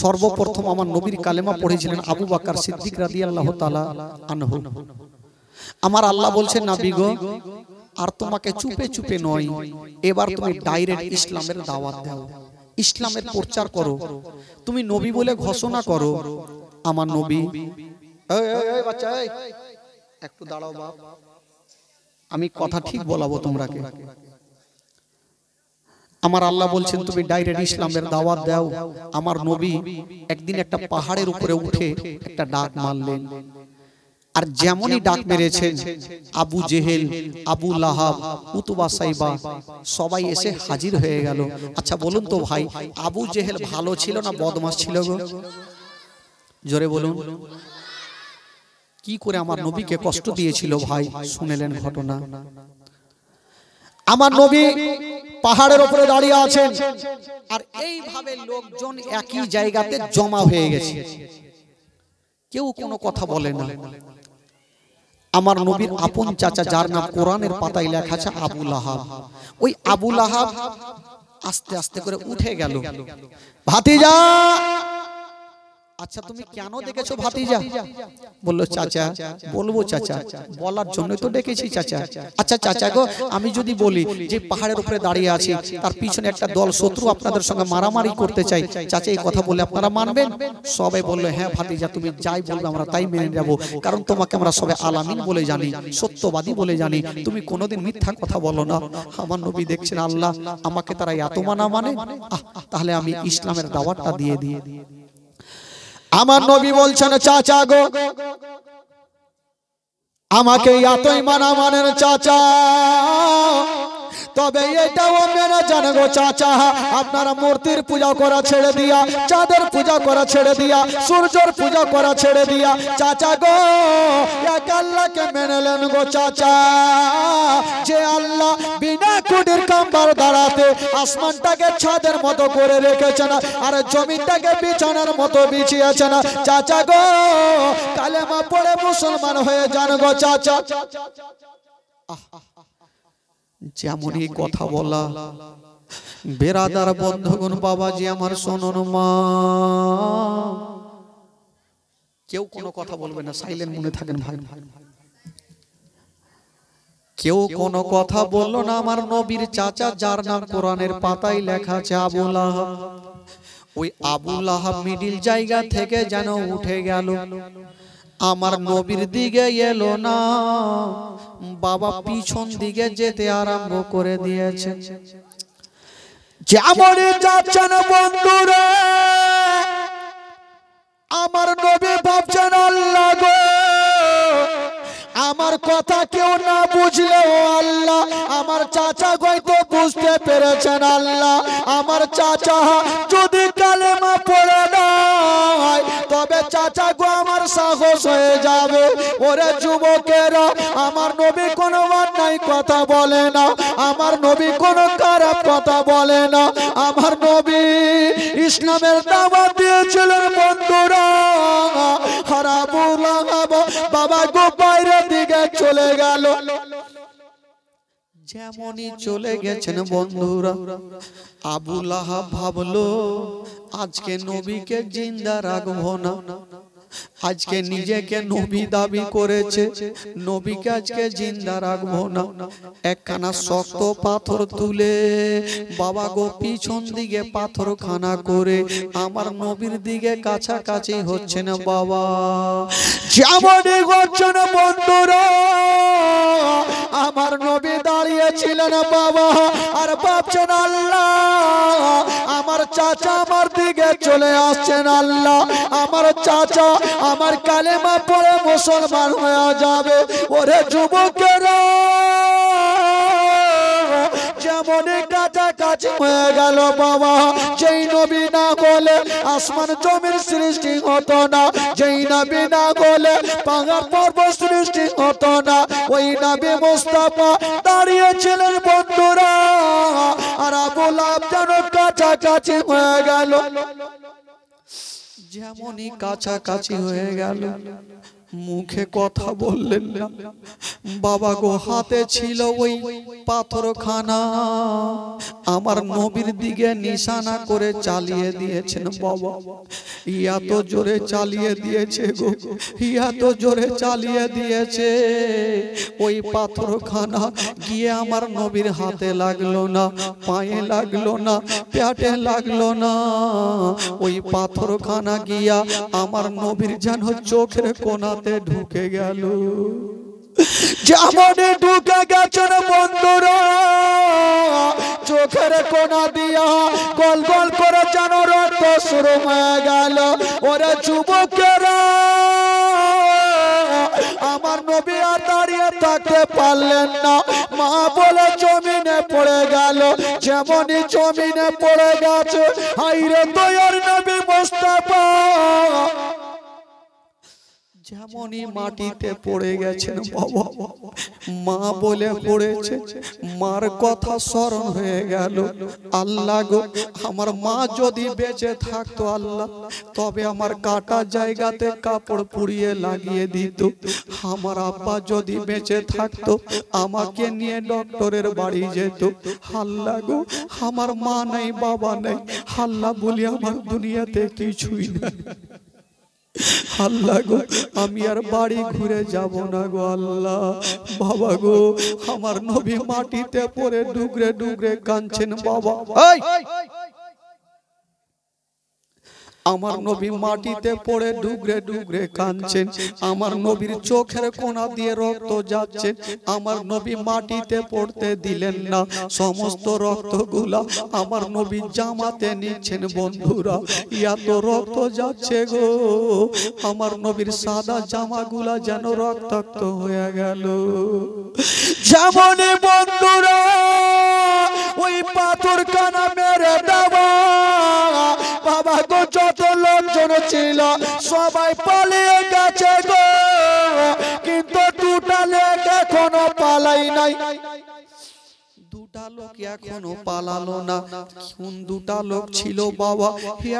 সর্বপ্রথম আমার নবীর কালেমা পড়েছিলেন আবু বকর সিদ্দিক রাদিয়াল্লাহু তাআলা আনহু। আমার আল্লাহ বলছেন নবী গো, আর তোমাকে চুপে চুপে নয়, এবার তুমি ডাইরেক্ট ইসলামের দাওয়াত দাও, ইসলামের প্রচার করো, তুমি নবী বলে ঘোষণা করো। আমার নবী, এই বাচ্চা, এই একটু দাঁড়াও বাপ, আমি কথা ঠিক বলাবো তোমরাকে। আমার আল্লাহ বলছেন তুমি ডাইরেক্ট ইসলামের দাওয়াত দাও। আমার নবী একদিন একটা পাহাড়ের উপরে উঠে একটা ডাক মারলেন, আর যেমনই ডাক মেরেছেন আবু জেহেল, আবু লাহাব, উতবা সাইবা সবাই এসে হাজির হয়ে গেল। আচ্ছা বলুন তো ভাই, আবু জেহেল ভালো ছিল না বদমাশ ছিল গো? জোরে বলুন। কি করে আমার নবীকে কষ্ট দিয়েছিল ভাই, শুনেলেন ঘটনা। আমার নবী পাহাড়ের উপরে দাঁড়িয়ে আছেন, আর এইভাবে লোকজন একই জায়গাতে জমা হয়ে গেছে, কেউ কোনো কথা বলে না। আমার নবীর আপন চাচা, যার নাম কোরআনের পাতায় লেখা আছে আবু লাহাব, ওই আবু লাহাব আস্তে আস্তে করে উঠে গেল। ভাতিজা, আচ্ছা তুমি কেন ডেকেছো ভাতিজা? বলল চাচা। বলবো চাচা, বলার জন্য তো ডেকেছি চাচা। আচ্ছা চাচা গো, আমি যদি বলি যে পাহাড়ের উপরে দাঁড়িয়ে আছি, তার পিছনে একটা দল শত্রু আপনাদের সঙ্গে মারামারি করতে চাই, চাচা এই কথা বলে আপনারা মানবেন? সবাই বললো হ্যাঁ ভাতিজা, তুমি যাই বলবে আমরা তাই মেনে নেব, কারণ তোমাকে আমরা সবাই আলামিন বলে জানি, সত্যবাদী বলে জানি, তুমি কোনোদিন মিথ্যা কথা বলো না। আমার নবী দেখছেন আল্লাহ আমাকে তারা এত মানা মানে, তাহলে আমি ইসলামের দাওয়াতটা দিয়ে দিই। আমার নবী বলছেন চাচা গো, আমাকে এতই মানা মানেন চাচা, তবে এটাও মেনে জান গো চাচা, আপনারা মূর্তির পূজা করা ছেড়ে দিয়া, চাঁদের পূজা করা ছেড়ে দিয়া, সূর্যের পূজা করা ছেড়ে দিয়া চাচা গো এক আল্লাহকে মেনেলেন গো চাচা, যে আল্লাহ বিনা কুটির কাম্বার দাঁড়াতে আসমানটাকে ছাদের মতো করে রেখেছেন, আর জমিনটাকে বিছানার মতো বিছিয়েছেন। চাচা গো কালেমা পড়ে মুসলমান হয়ে যান গো চাচা। যেমনই কথা বলা, বেরাদার বন্ধুগণ, বাবাজি আমার শোনুন মা, কেউ কোনো কথা বলবে না, সাইলেন্ট মনে থাকেন ভাই। কেউ কোনো কথা বললো না। আমার নবীর চাচা, যার নাম কোরআনের পাতায় লেখা আছে আবু লাহাব, ওই আবু লাহাব মিডিল জায়গা থেকে যেন উঠে গেল, আমার নবীর দিকে এলো না, বাবা পিছন দিকে যেতে আরম্ভ করে দিয়েছে। যেমনই যাচ্ছেন বন্ধুরা, আমার নবী ভাবছেন আল্লাহ গো, আমার কথা কেউ না বুঝলেও আল্লাহ আমার চাচা হয়তো বুঝতে পেরেছেন আল্লাহ, আমার চাচা যদি কালেমা পড়ে নাই তবে চাচা গো আমার সাহস হয়ে যাবে। ওরে যুবকেরা, আমার নবী কোনো অন্যায় কথা বলে না, আমার নবী কোনো খারাপ কথা বলে না, আমার নবী ইসলামের দাওয়াত দিয়েছিলেন বন্ধুরা। আর আবু লাহাব বাবা গো বাইরের দিকে চলে গেল। যেমনই চলে গেছেন বন্ধুরা, আবু লাহাব ভাবলো আজকে নবীকে জিন্দা রাখবো না, আজকে নিজেকে নবী দাবি করেছে, নবীকে আজকে জিন্দা রাখবো না। একখানা শক্ত পাথর তুলে বাবা গো পিছন দিকে পাথর খানা করে আমার নবীর দিকে কাছাকাছি হচ্ছে না বাবা। যেমনই হচ্ছেন বন্ধুরা, আমার নবী দাঁড়িয়েছিলেন বাবা, আর ভাবছেন আল্লাহ আমার চাচা আমার দিকে চলে আসছেন, আল্লাহ আমার চাচা আমার কালেমা পড়ে মুসলমান হয়ে যাবে। ওরে যুবকেরা, যেমনই কাছাকাছি হয়ে গেল বাবা, যেই নবী না বলে আসমান জমির সৃষ্টি হতো না, যেই নবী না বলে পাহাড় পর্বত সৃষ্টি হতো না, ওই নবী মুস্তাফা দাঁড়িয়েছিলেন বন্ধুরা। আর আবু লাহাব যেন কাছাকাছি হয়ে গেল। যেমনই কাছাকাছি হয়ে গেল মুখে কথা বললেন না। বাবা গো, হাতে ছিল ওই পাথরখানা, আমার নবীর দিকে নিশানা করে চালিয়ে দিয়েছেন। বাবা ইয়া তো জোরে চালিয়ে দিয়েছে গো, ইয়া তো জোরে চালিয়ে দিয়েছে। ওই পাথরখানা গিয়ে আমার নবীর হাতে লাগলো না, পায়ে লাগলো না, পেটে লাগলো না। ওই পাথরখানা গিয়া আমার নবীর যেন চোখের কোণাতে ঢুকে গেল। যেমন ঢুকে গেছেন বন্ধুরা, চোখের কোণা দিয়া গল গল করে যেন রক্ত শুরু হয়ে গেল। ওরে যুবকেরা, আমার নবী আর দাঁড়িয়ে থাকতে পারলেন না, মা বলে জমিনে পড়ে গেল। যেমনই জমিনে পড়ে গেছে, হাইরে দয়ার নবী মুস্তাফা যেমনই মাটিতে পড়ে গেছেন, বাবা মা বলে পড়েছে। মার কথা স্মরণ হয়ে গেল। আল্লাহ গো, আমার মা যদি বেঁচে থাকতো আল্লাহ, তবে আমার কাটা জায়গাতে কাপড় পুড়িয়ে লাগিয়ে দিত। আমার আব্বা যদি বেঁচে থাকতো, আমাকে নিয়ে ডক্টরের বাড়ি যেত। আল্লাহ গো, আমার মা নেই, বাবা নেই, আল্লাহ বলি আমার দুনিয়াতে কিছুই নেই। আল্লাহ গো, আমি আর বাড়ি ঘুরে যাব না গো আল্লাহ। বাবা গো, আমার নবী মাটিতে পড়ে ডুগরে ডুগরে কাঁদছেন। বাবা আমার নবী মাটিতে পড়ে ডুগরে ডুগরে কাঁদছেন। আমার নবীর চোখের কোণা দিয়ে রক্ত যাচ্ছে। আমার নবী মাটিতে পড়তে দিলেন না। সমস্ত রক্তগুলা আমার নবী জামাতে নিচ্ছেন। বন্ধুরা, এত রক্ত যাচ্ছে গো, আমার নবীর সাদা জামাগুলা যেন রক্তাক্ত হয়ে গেল। যেমন বন্ধুরা ওই পাথর কানা মেরে দেওয়া, বাবা গো, যত লোকজন ছিল সবাই পালিয়ে গেছে গো, কিন্তু দুটা লোক এখনো পালাই নাই। দুটা লোক এখনো পালালো না। কোন দুটা লোক ছিল বাবা?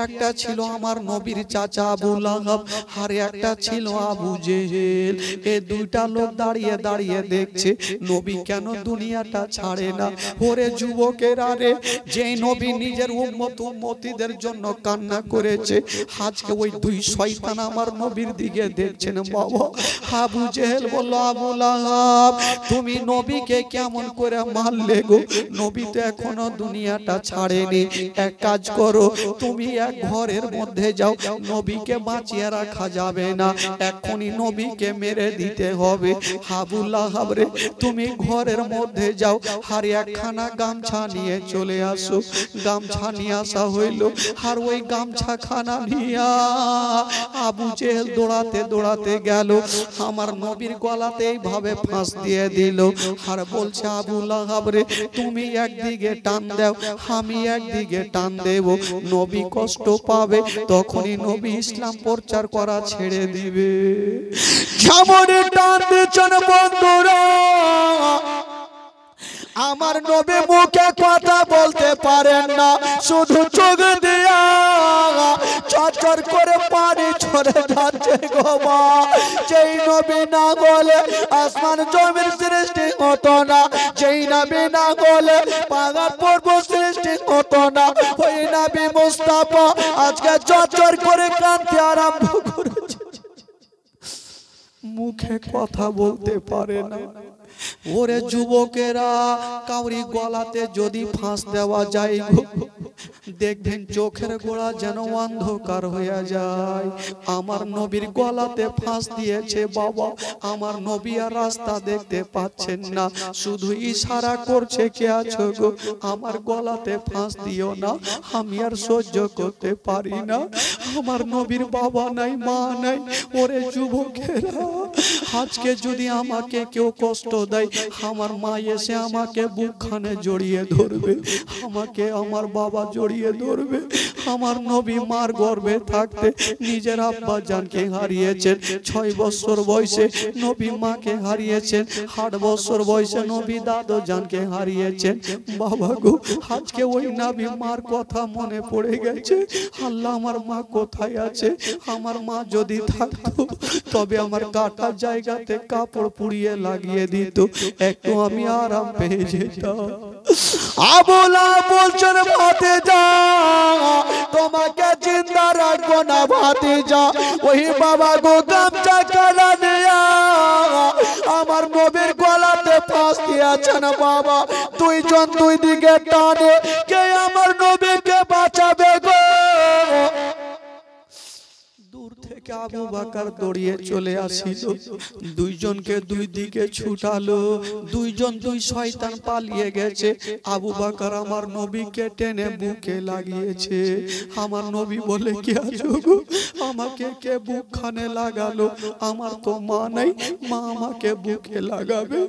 একটা ছিল আমার নবীর চাচা আবু লাহাব, আর একটা ছিল আবু জেহেল। এই দুইটা লোক দাঁড়িয়ে দাঁড়িয়ে দেখছে নবী কেন দুনিয়াটা ছাড়ে না। ওরে যুবকেরা রে, যে নবী নিজের উম্মতীদের জন্য কান্না করেছে, আজকে ওই দুই শয়তান আমার নবীর দিকে দেখছেন। বাবা আবু জেহেল বলল, আবু লাহাব তুমি নবীকে কেমন করে মারলে গো? নবী তো এখনো দুনিয়াটা ছাড়েনি। এক কাজ করো, তুমি এক ঘরের মধ্যে যাও, নবীকে বাঁচিয়ে রাখা যাবে না, এখনই নবীকে মেরে দিতে হবে। আবু লাহাব রে, তুমি ঘরের মধ্যে যাও, আর একখানা গামছা নিয়ে চলে আসো। গামছা নিয়ে আসা হইল, আর ওই গামছা খানা নিয়া আবু জেহেল দৌড়াতে দৌড়াতে গেল, আমার নবীর গলাতে এইভাবে ফাঁস দিয়ে দিল, আর বলছে আবু লাহাব রে, তুমি একদিকে টান দাও, আমি একদিকে টান দেব, নবী কষ্ট পাবে, তখনই নবী ইসলাম প্রচার করা ছেড়ে দিবে। যেমন টান দিচ্ছেন বন্ধুরা, আমার নবী মুখে কথা বলতে পারেন না, শুধু চোখ দিয়া চরচর করে পানি ছড়ে যাচ্ছে গো মা। যেই নবী না বলে আসমান জমির সৃষ্টি হতো না, যেই নবী না বলে পাহাড় পর্বত সৃষ্টি হতো না, ওই নবী মুস্তাফা আজকে চরচর করে কাঁদতে আরম্ভ করেছে। মুখে কথা বলতে পারে না। ওরে যুবকেরা, কাউরি গলাতে যদি ফাঁস দেওয়া যায় গো, দেখবেন চোখের গোড়া যেন অন্ধকার হয়ে যায়। আমার নবীর গলাতে ফাঁস দিয়েছে বাবা, আমার নবী আর রাস্তা দেখতে পাচ্ছেন না, শুধু ইশারা করছে, কে আছো গো, আমার গলাতে ফাঁস দিও না, আমি আর সহ্য করতে পারি না। আমার নবীর বাবা নাই, মা নাই। ওরে যুবকেরা, আজকে যদি আমাকে কেউ কষ্ট দেয়, আমার মা এসে আমাকে বুকখানে জড়িয়ে ধরবে, আমাকে আমার বাবা জড়িয়ে ধরবে। আমার নবী মার গর্ভে থাকতে নিজের আব্বা জানকে হারিয়েছেন, 6 বছর বয়সে নবী মাকে হারিয়েছেন, 8 বছর বয়সে নবী দাদু জানকে হারিয়েছেন। বাবা গো, আজকে ওই নবী মার কথা মনে পড়ে গেছে। আল্লাহ, আমার মা কোথায় আছে? আমার মা যদি থাকতো তবে আমার কাটা জায়গাতে কাপড় পুড়িয়ে লাগিয়ে দিত, একটু আমি আরাম পেয়ে যেতাম। আবুলা বলছেন ভাতিজা, তোমাকে জিন্দা রাখবো না ভাতিজা। ওই বাবা গো গামছা কালা নিয়া আমার নবীর গলাতে ফাঁস দিয়েছেন বাবা। দুইজন দুই দিকে টানে, কে আমার নবীকে বাঁচাবে গো? দূর থেকে আবু বকর দৌড়িয়ে চলে আসিল, দুইজনকে দুই দিকে ছুটালো। দুইজন দুই শয়তান পালিয়ে গেছে। আবু বকর আমার নবীকে টেনে বুকে লাগিয়েছে। আমার নবী বলে, কি আছো গো, আমাকে কে বুকখানে লাগালো? আমার তো মা নাই, মা আমাকে বুকে লাগাবে।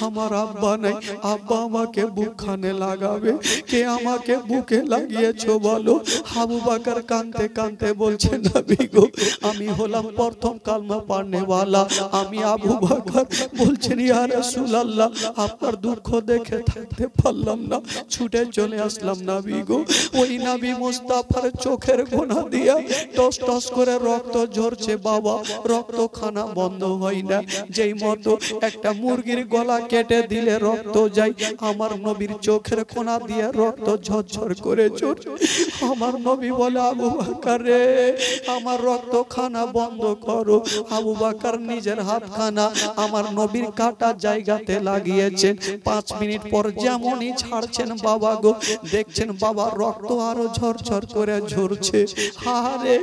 আমার আব্বা নাই, আব্বা আমাকে বুকখানে লাগাবে। কে আমাকে বুকে লাগিয়েছো বলো? আবু বকর কাঁদতে কাঁদতে বলছে, নবী গো, আমি হলাম প্রথম কালমা পড়নেওয়ালা, আমি আবু বকর। বলছেন, ইয়া রাসূলুল্লাহ, আপনার দুঃখ দেখে থাকতে পারলাম না, ছুটে চলে আসলাম নবী গো। ওই নবী মুস্তাফার চোখের কোনা দিয়া টস টস করে রক্ত ঝরছে বাবা, রক্ত খানা বন্ধ হয় না। যেই মতো একটা মুরগির গলা কেটে দিলে রক্ত যায়, আমার নবীর চোখের কোনা দিয়ে রক্ত ঝরঝর করে ঝরছে। আমার নবী বলে, আবু বকর রে, আমার রক্ত খানা বন্ধ করো। আবু বকর নিজের হাতখানা আমার নবীর কাটা জায়গাতে লাগিয়েছেন। 5 মিনিট পর যেমনই ছাড়ছেন বাবা গো, দেখছেন বাবা রক্ত আরো ঝরঝর করে ঝরছে। আরে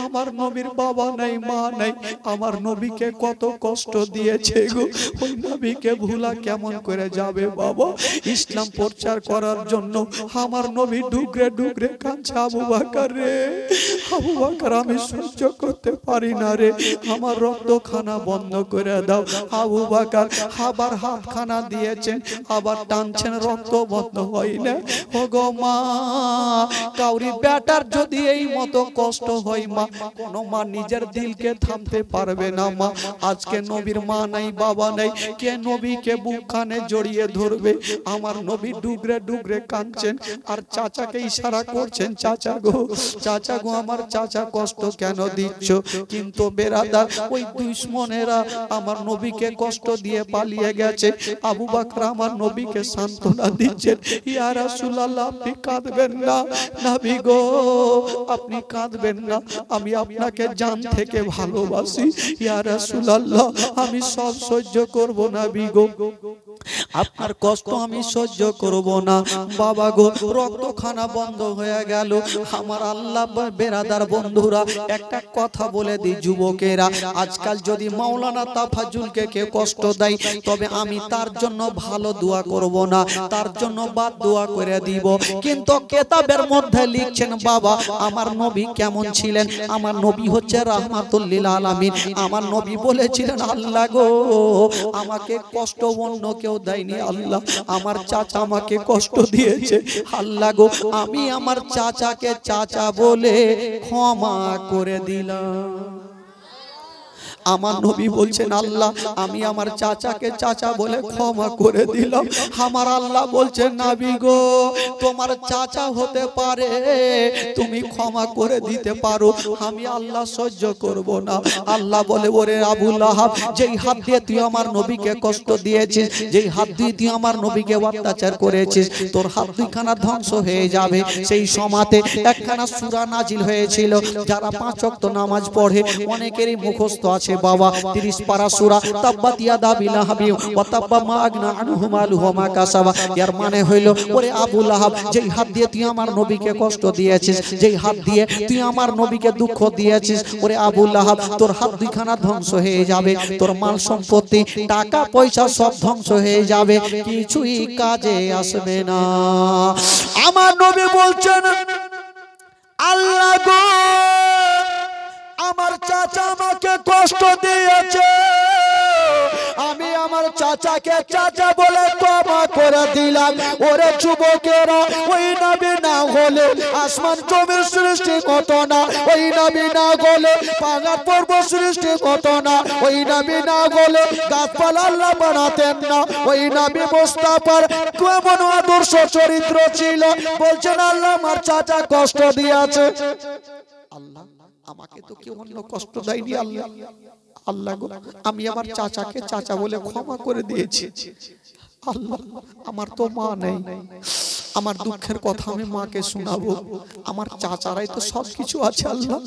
আমার নবীর বাবা নাই, মা নাই, আমার নবীকে কত কষ্ট দিয়েছে গো। ওই নবীকে ভুলা কেমন করে যাবে বাবা? ইসলাম প্রচার করার জন্য আমার নবী ডুগরে ডুগরে কাঁদছে। আবু বকর রে, আবু বকর, আমি সহ্য করতে পারি না রে, আমার রক্ত খানা বন্ধ করে দাও। আবু বকর আবার হাতখানা দিয়েছেন, আবার টানছেন, রক্ত বন্ধ হয় না। ও গো মা, কাউরি বেটার যদি এই মতো কষ্ট হয় মা, কোন মা নিজের দিলকে থামতে পারবে না মা। আজকে নবীর মা নাই, বাবা নাই, কে নবীকে বুকখানে জড়িয়ে ধরবে? আমার নবী ডুগরে ডুগরে কাঁদছেন আর চাচাকে ইশারা করছেন, চাচা গো, চাচা গো, আমার চাচা কষ্ট কেন দিচ্ছ? কিন্তু বেরাদার, ওই দুশমনেরা আমার নবীকে কষ্ট দিয়ে পালিয়ে গেছে। আবু বকর আমার নবীকে সান্ত্বনা দিচ্ছেন, ইয়া রাসূলুল্লাহ, আপনি কাঁদবেন না নবী গো, আপনি কাঁদবেন না, আমি আপনাকে জান থেকে ভালোবাসি। ইয়া রাসূলুল্লাহ, আমি সব সহ্য করব নবী গো, আপনার কষ্ট আমি সহ্য করব না। বাবা গো, রক্তখানা বন্ধ হয়ে গেল। আমার আল্লাহ বেরাদার বন্ধুরা, একটা কথা বলে দিই যুবকেরা, আজকাল যদি মাওলানা তাফাজ্জুলকে কেউ কষ্ট দেয়, তবে আমি তার জন্য ভালো দোয়া করব না, তার জন্য বাদ দোয়া করে দিব। কিন্তু কিতাবের মধ্যে লিখছেন বাবা, আমার নবী কেমন ছিলেন? আমার নবী হচ্ছে রাহমাতুল লিল আলামিন। আমার নবী বলেছিলেন, আল্লাহ গো, আমাকে কষ্ট অন্য কেউ দেয়নি আল্লাহ, আমার চাচা আমাকে কষ্ট দিয়েছে আল্লাহ গো, আমি আমার চাচাকে চাচা বলে ক্ষমা করে দিলাম। আমার নবী বলছেন, আল্লাহ, আমি আমার চাচাকে চাচা বলে ক্ষমা করে দিলাম। আমার আল্লাহ বলছেন, নবী গো, তোমার চাচা হতে পারে, তুমি ক্ষমা করে দিতে পারো, আমি আল্লাহ সহ্য করব না। আল্লাহ বলে, ওরে আবু লাহাব, যেই হাত দিয়ে তুই আমার নবীকে কষ্ট দিয়েছিস, যেই হাত দিয়ে তুই আমার নবীকে অত্যাচার করেছিস, তোর হাত দুইখানা ধ্বংস হয়ে যাবে। সেই সময়তে একখানা সূরা নাজিল হয়েছিল, যারা 5 ওয়াক্ত নামাজ পড়ে অনেকেরই মুখস্থ আছে বাবা, 30 পারা সূরা, তাব্বাত ইয়াদা বিলাহাবি ওয়া তাব্বা মা আগনা আনহু মালুহু মা কাসাবা। এর মানে হইল, ওরে আবু লাহাব, যেই হাত দিয়ে তুই আমার নবীকে কষ্ট দিয়েছিস, যেই হাত দিয়ে তুই আমার নবীকে দুঃখ দিয়েছিস, ওরে আবু লাহাব, তোর হাত দুইখানা ধ্বংস হয়ে যাবে, তোর মাল সম্পত্তি, টাকা পয়সা সব ধ্বংস হয়ে যাবে, কিছুই কাজে আসবে না। আমার নবী বলছেন, আল্লাহ গো, আমার চাচা আমাকে কষ্ট দিয়েছে, চাচাকে চাচা বলে ক্ষমা করে দিলাম। ওরে যুবকেরা, ওই নবী না হলে আসমান জমির সৃষ্টি হতো না, ওই নবী না হলে পাহাড় পর্বত সৃষ্টি হতো না, ওই নবী না হলে গাছপালা আল্লাহ বানাতেন না। ওই নবী মুস্তাফার কেমন আদর্শ চরিত্র ছিল। বলছেন আল্লাহ আমার চাচা কষ্ট দিয়েছে, আল্লাহ আমাকে তো কেউ অন্য কষ্ট দেয়নি। আল্লাহ আল্লাহ গো, আমি আমার চাচাকে চাচা বলে ক্ষমা করে দিয়েছি। আল্লাহ আমার তো মা নেই, আমার দুঃখের কথা আমি মাকে শোনাবো, আমার চাচারাই তো সবকিছু আছে। আল্লাহ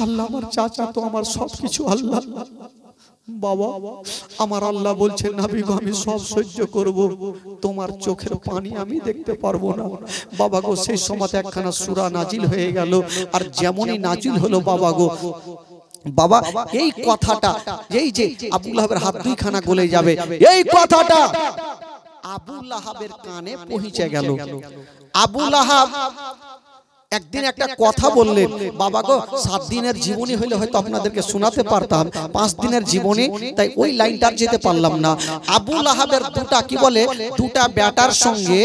আল্লাহ আমার চাচা তো আমার সবকিছু। আল্লাহ বাবা আমার আল্লাহ বলছেন নবী গো আমি সব সহ্য করব, তোমার চোখের পানি আমি দেখতে পারবো না। বাবা গো সেই সময় একখানা সূরা নাজিল হয়ে গেল, আর যেমনই নাজিল হলো বাবা গো, বাবা এই কথাটা, এই যে আবু লাহাবের হাত দুইখানা গলে যাবে, এই কথাটা আবু লাহাবের কানে পৌঁছে গেল। আবু লাহাব একদিন একটা কথা বললেন, বাবা গো 7 দিনের জীবনী হইলে হয়তো আপনাদেরকে শোনাতে পারতাম, 5 দিনের জীবনী, তাই ওই লাইনটা যেতে পারলাম না। আবু লাহাবের দুটা কি বলে, দুটা বেটার সঙ্গে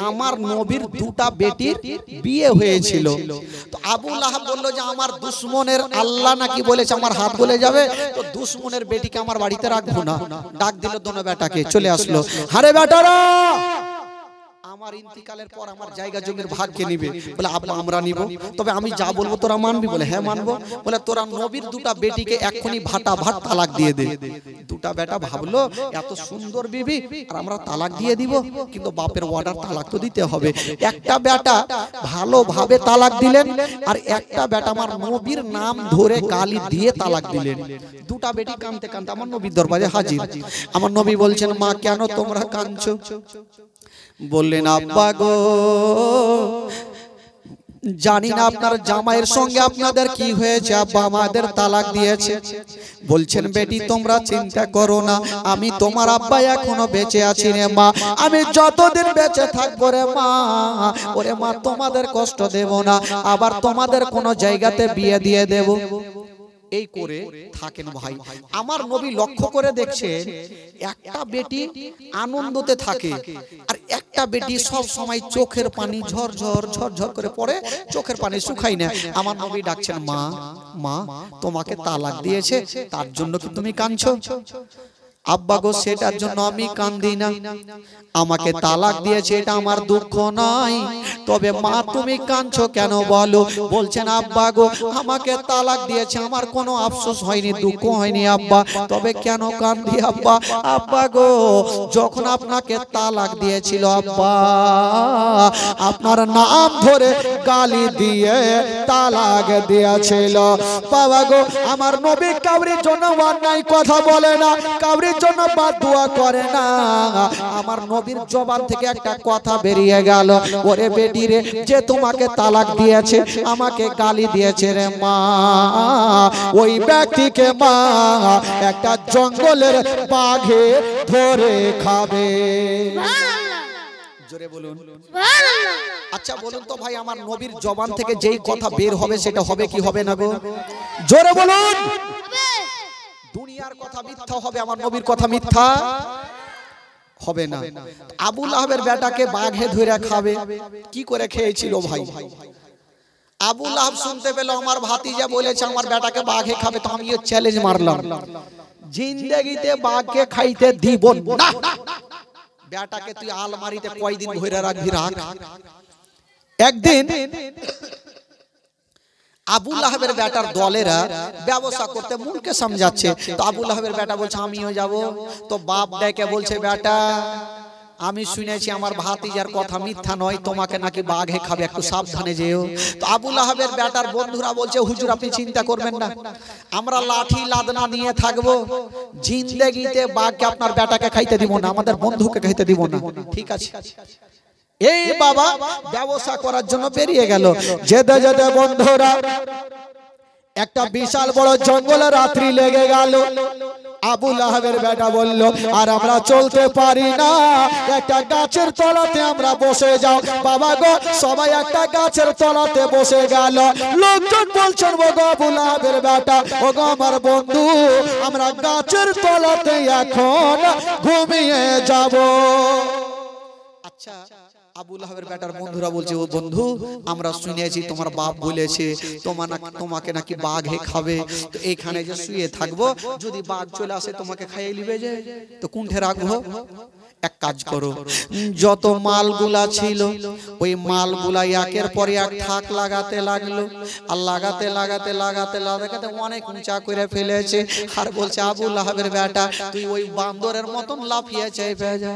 আমার নবীর দুটা বেটির বিয়ে হয়েছিল। তো আবু লাহাব বললো যে আমার দুশ্মনের আল্লাহ নাকি বলেছে আমার হাত গলে যাবে, তো দুশ্মনের বেটিকে আমার বাড়িতে রাখবো না। ডাক দিল দোনো বেটাকে, চলে আসলো, হারে বেটারা আমার ইন্তিকালের পর আমার জায়গা জমির ভাগ কে নিবে? বলে আব্বা আমরা নিব, তবে আমি যা বলবো তোরা মানবি? বলে হ্যাঁ মানবো। বলে তোরা নবীর দুটা বেটিকে এক্ষুনি ভাটা ভাট তালাক দিয়ে দে। দুটা বেটা ভাবলো এত সুন্দর বিবি আর আমরা তালাক দিয়ে দিব, কিন্তু বাপের অর্ডার তালাক তো দিতে হবে। একটা বেটা ভালোভাবে তালাক দিলেন, আর একটা বেটা আমার নবীর নাম ধরে গালি দিয়ে তালাক দিলেন। দুটা বেটি কাঁদতে কাঁদতে আমার নবীর দরবারে হাজির। আমার নবী বলছেন মা কেন তোমরা কাঁদছো? বললেন আব্বা গো জানি না আপনার জামাইয়ের সঙ্গে আপনাদের কি হয়েছে, আব্বা আমাদের তালাক দিয়েছে। বলছেন বেটি তোমরা চিন্তা করো না, আমি তোমার আব্বা এখনো বেঁচে আছি রে মা, আমি যতদিন বেঁচে থাকবো রে মা, ওরে মা তোমাদের কষ্ট দেব না, আবার তোমাদের কোনো জায়গাতে বিয়ে দিয়ে দেব। এই করে থাকেন ভাই। আমার নবী লক্ষ্য করে দেখছেন একটা বেটি আনন্দতে থাকে, আর একটা বেটি সব সময় চোখের পানি ঝরঝর ঝরঝর করে পড়ে, চোখের পানি শুকায় না। আমার নবী ডাকছেন মা, মা তোমাকে তালাক দিয়েছে, তার জন্য কি তুমি কাঁদছো? আব্বা গো সেটার জন্য আমি কান্দি না, আমাকে তালাক দিয়েছে এটা আমার দুঃখ নয়, তবে মা তুমি কাঁদছো কেন বলো? বলছেন আব্বা গো আমাকে তালাক দিয়েছে, আমার কোনো আফসোস হয়নি, দুঃখ হয়নি আব্বা, তবে কেন কান্দি আব্বা? আব্বা গো যখন আপনাকে তালাক দিয়েছিল আব্বা, আপনার নাম ধরে গালি দিয়ে তালাক দিয়েছিল। বাবা গো আমার নবী কাউরির জন্য অন্যায় কথা বলে না, কাউরির জন্য বাদদুয়া করে না। আমার নবীর জবান থেকে একটা কথা বেরিয়ে গেল, ওরে বেটি রে যে তোমাকে তালাক দিয়েছে আমাকে গালি দিয়েছে রে মা, ওই ব্যক্তিকে মা একটা জঙ্গলের বাঘে ধরে খাবে। জোরে বলুন আচ্ছা বলুন তো ভাই, আমার নবীর জবান থেকে যেই কথা বের হবে সেটা হবে কি হবে না গো? জোরে বলুন। দুনিয়ার কথা মিথ্যা হবে, আমার নবীর কথা মিথ্যা হবে না। আবু লাহাবের বেটাকে বাঘে ধরে খাবে, কি করে খেয়েছিল ভাই? আবু লাহাব শুনতে পেল আমার ভাতিজা বলেছে আমার বেটাকে বাঘে খাবে, তো আমিও চ্যালেঞ্জ মারলাম, জিন্দেগিতে বাঘকে খাইতে দিব না। বেটাকে তুই আলমারিতে কয়দিন ধরে রাখবি, রাখ। একদিন আবু লাহাবের বেটার দলেরা ব্যবসা করতে মনকে সমঝাচ্ছে, তো আবু লাহাবের বেটা বলছে আমিও যাব। তো বাপ ডেকে বলছে বেটা আমি শুনেছি আমার ভাতিজার কথা মিথ্যা নয়, তোমাকে নাকি বাঘে খাবে, একটু সাবধানে যেও। তো আবু লাহাবের বেটার বন্ধুরা বলছে হুজুর আপনি চিন্তা করবেন না, আমরা লাঠি লাদনা নিয়ে থাকবো, জিন্দেগিতে বাঘকে আপনার বেটাকে খাইতে দিব না, আমাদের বন্ধুকে খাইতে দিব না। ঠিক আছে। এই বাবা ব্যবসা করার জন্য বেরিয়ে গেল। যেতে যেতে বন্ধুরা একটা বিশাল বড় জঙ্গলে রাত্রি লেগে গেল। আবু লাহাবের বেটা বলল আর আমরা চলতে পারি না, একটা গাছের তলাতে আমরা বসে যাও। বাবা গো সবাই একটা গাছের তলাতে বসে গেল। লোকজন বলছেন ও গো আবু লাহাবের বেটা, ও গো আমার বন্ধু, আমরা গাছের তলাতে এখন ঘুমিয়ে যাব। আচ্ছা আবু লাহাবের বেটার বন্ধুরা বলছে ও বন্ধু আমরা শুনেছি তোমার বাপ বলেছে তোমাকে নাকি বাঘে খাবে, তো এইখানে যে শুয়ে থাকবো, যদি বাঘ চলে আসে তোমাকে খাইয়ে নিবে, যে তো কোনঠে রাখবো? এক কাজ করো, যত মালগুলা ছিল ওই মালগুলা একের পর এক থাক লাগাতে লাগলো, আর লাগাতে লাগাতে লাগাতে লাগাতে অনেক উঁচা করে ফেলেছে। আর বলছে আবু লাহাবের বেটা তুই ওই বান্দরের মতন লাফিয়ে চেপে যা।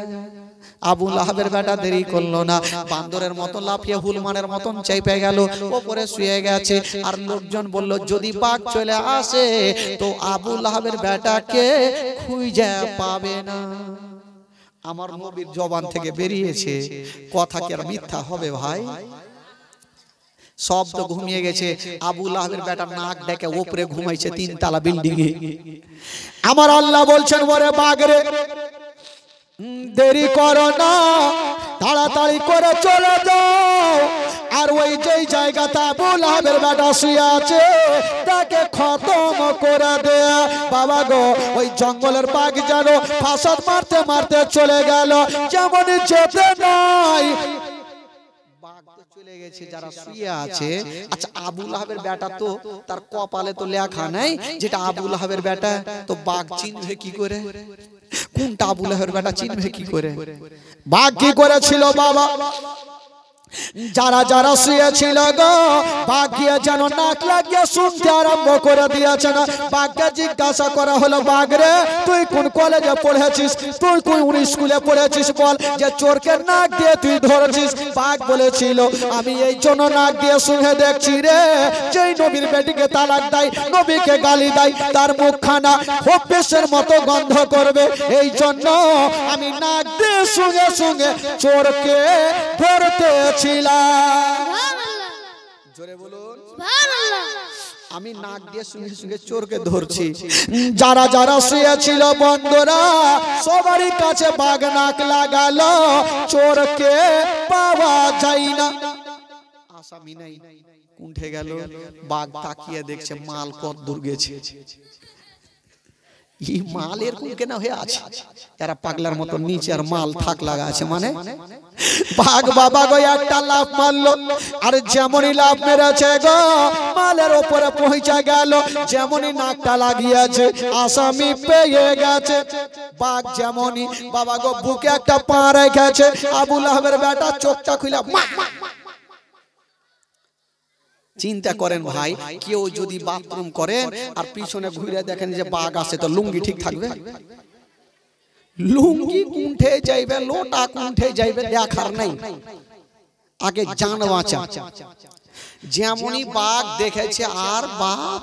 আবু লাহাবের বেটা দেরি করলো না, বান্দরের মতন লাফিয়ে হুলমানের মতন চেপে গেল, ওপরে শুয়ে গেছে। আর লোকজন বলল যদি বাঘ চলে আসে তো আবু লাহাবের বেটাকে খুঁজে পাবে না। আমার নবীর জবান থেকে বেরিয়েছে, কথা কি আর মিথ্যা হবে ভাই? সব তো ঘুমিয়ে গেছে। আবু লাহাবের বেটা নাক ডেকে উপরে ঘুমাইছে 3 তলা বিল্ডিং এ। আমার আল্লাহ বলছেন ওরে বাঘরে দেরি করো না, তাড়াতাড়ি করে চলে যাও, আর ওই যেই জায়গাতে আবু লাহাবের বেটা শুয়ে আছে তাকে খতম করে দে। বাবা গো ওই জঙ্গলের বাঘ যেন ফাঁসদ মারতে মারতে চলে গেল, যেমন যেতে নাই বাঘ তো চলে গেছে যারা শুয়ে আছে। আচ্ছা আবু লাহাবের বেটা তো তার কপালে তো লেখা নাই যেটা আবু লাহাবের বেটা, তো বাঘ চিনবে কি করে? কোনটা আবু লাহাবের বেটা চিনবে কি করে? বাঘ কি করেছিল বাবা? যারা যারা শুয়েছিল গো বাঘ গিয়ে যেন নাক লাগিয়ে শুনতে আরম্ভ করে দিয়েছে না। বাঘকে জিজ্ঞাসা করা হলো বাঘ রে তুই কোন কলেজে পড়েছিস, তুই কোন স্কুলে পড়েছিস বল, যে চোরকে নাক দিয়ে তুই ধরেছিস? বাঘ বলেছিল আমি এই জন্য নাক দিয়ে শুনে দেখছি রে, যেই নবীর বেটিকে তালাক দেয়, নবীকে গালি দেয়, তার মুখখানা হপিসের মতো গন্ধ করবে, এই জন্য আমি নাক দিয়ে শুনে শুনে চোরকে ধরতে জোরে বলুন আমি নাক দিয়ে সঙ্গে সঙ্গে চোরকে ধরছি। যারা যারা শুয়েছিল বন্ধুরা সবারই কাছে বাঘ নাক লাগালো, চোরকে পাওয়া যায় না। আসামি নাই, উঠে গেল। বাঘ তাকিয়ে দেখছে মাল কত দূর গেছে। এই মাল এরকম কেন হয়ে আছে? এরা পাগলার মতো নিচে আর মাল থাক লাগা আছে, মানে বাঘ বাবা গো একটা লাফ মারলো, আর যেমনই লাফ মেরেছে গো মালের উপরে পৌঁছে গেল, যেমনই নাকটা লাগিয়েছে আসামি পেয়ে গেছে। বাঘ যেমনই বাবা গো বুকে একটা পা রেখেছে, আবু লাহাবের বেটা চোখটা খুলে চিন্তা করেন ভাই, কেউ যদি বাথরুম করেন আর পিছনে ঘুরে দেখেন যে বাঘ আসে, তো লুঙ্গি ঠিক থাকবে? লুঙ্গি কুণ্ঠে যাইবে, লোটা কুণ্ঠে যাইবে, দেখার নাই, আগে জান বাঁচা। যেমনই বাঘ দেখেছে আর বাঘ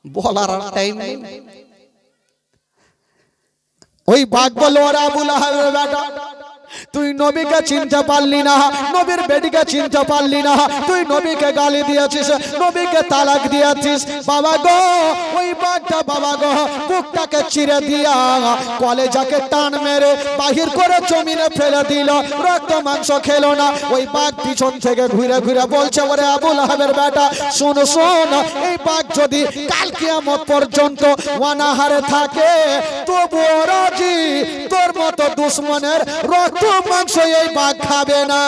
বলার টাইম নেই। ওই বাঘ বলল ওরা আবু লাহাবের বেটা তুই নবীকে চিনতে পারলি না, নবীর বেটিকে চিনতে পারলি না, তুই নবীকে গালি দিয়েছিস, নবীকে তালাক দিয়েছিস। বাবা গো ওই বাঘটা বাবা গো বুকটাকে চিরে দিয়া কলেজাকে টান মেরে বাহির করে জমিনে ফেলে দিল, রক্ত মাংস খেলো না। ওই বাঘ পিছন থেকে ঘুরে ঘুরে বলছে ওরে আবু লাহাবের বেটা শোন শোন, এই বাঘ যদি কাল কিয়ামত পর্যন্ত অনাহারে থাকে তবুও রাজি তোর মতো দুশ্মনের রক্ত মাংস এই বাঘ খাবে না।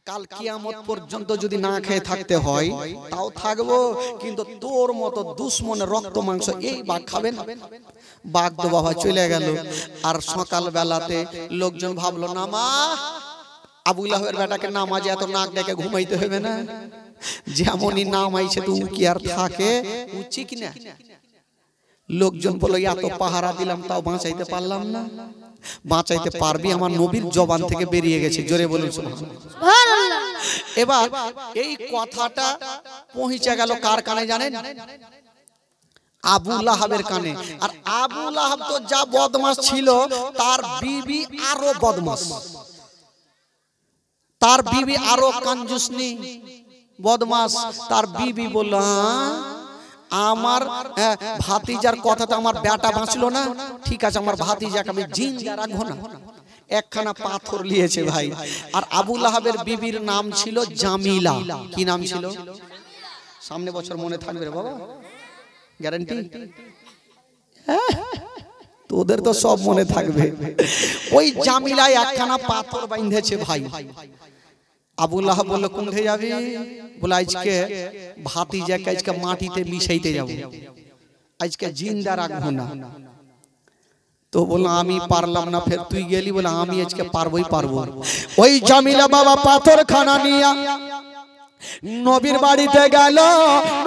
কাল কিয়ামত পর্যন্ত যদি না খেয়ে থাকতে হয় তাও থাকবো, কিন্তু তোর মতো দুশ্মনের রক্ত মাংস এই বাঘ খাবে না। বাঘ তো বাবা চলে গেল। আর সকাল বেলাতে লোকজন ভাবলো নামা আবু লাহাবের বেটাকে নামাজে এত নাক ডেকে ঘুমাইতে হবে না, যেমনই নামাইছে তো কি আর থাকে উচ্ছি কিনা। লোকজন বলো এত পাহারা দিলাম তাও বাঁচাইতে পারলাম না। বাঁচাইতে পারবি? আমার নবীর জবান থেকে বেরিয়ে গেছে, জোরে বলুন সুবহানাল্লাহ। এবার এই কথাটা পৌঁছে গেল কার কানে জানেন? আবু লাহাবের কানে। আর আবু লাহাব তো যা বদমাশ ছিল, তার বিবি আরো বদমাশ, তার বিবি আরো কাঞ্জুসনি বদমাশ। তার বিবি বলল আমার ভাতিজার কথাতে আমার বেটা বাঁচলো না, ঠিক আছে আমার ভাতিজাকে আমি জিন্দা রাখবো না। একখানা পাথর নিয়েছে ভাই। আর আবু লাহাবের বিবির নাম ছিল জামিলা। কি নাম ছিল? সামনে বছর মনে থাকবে রে বাবা, গ্যারান্টি? তোদের তো সব মনে থাকবে। ওই জামিলায় একখানা পাথর বাঁধেছে ভাই। আবু লাহাব বলল কোনঠে যাবি? বলে আজকে ভাতিজাকে আজকে মাটিতে মিশাইতে যাব, আজকে জিন্দা রাখবো না। তো বললো আমি পারলাম না। ফের তুই গেলি? বলে আমি আজকে পারবোই পারবো। ওই জামিলা বাবা পাথর খানা নিয়া নবীর বাড়িতে গেল।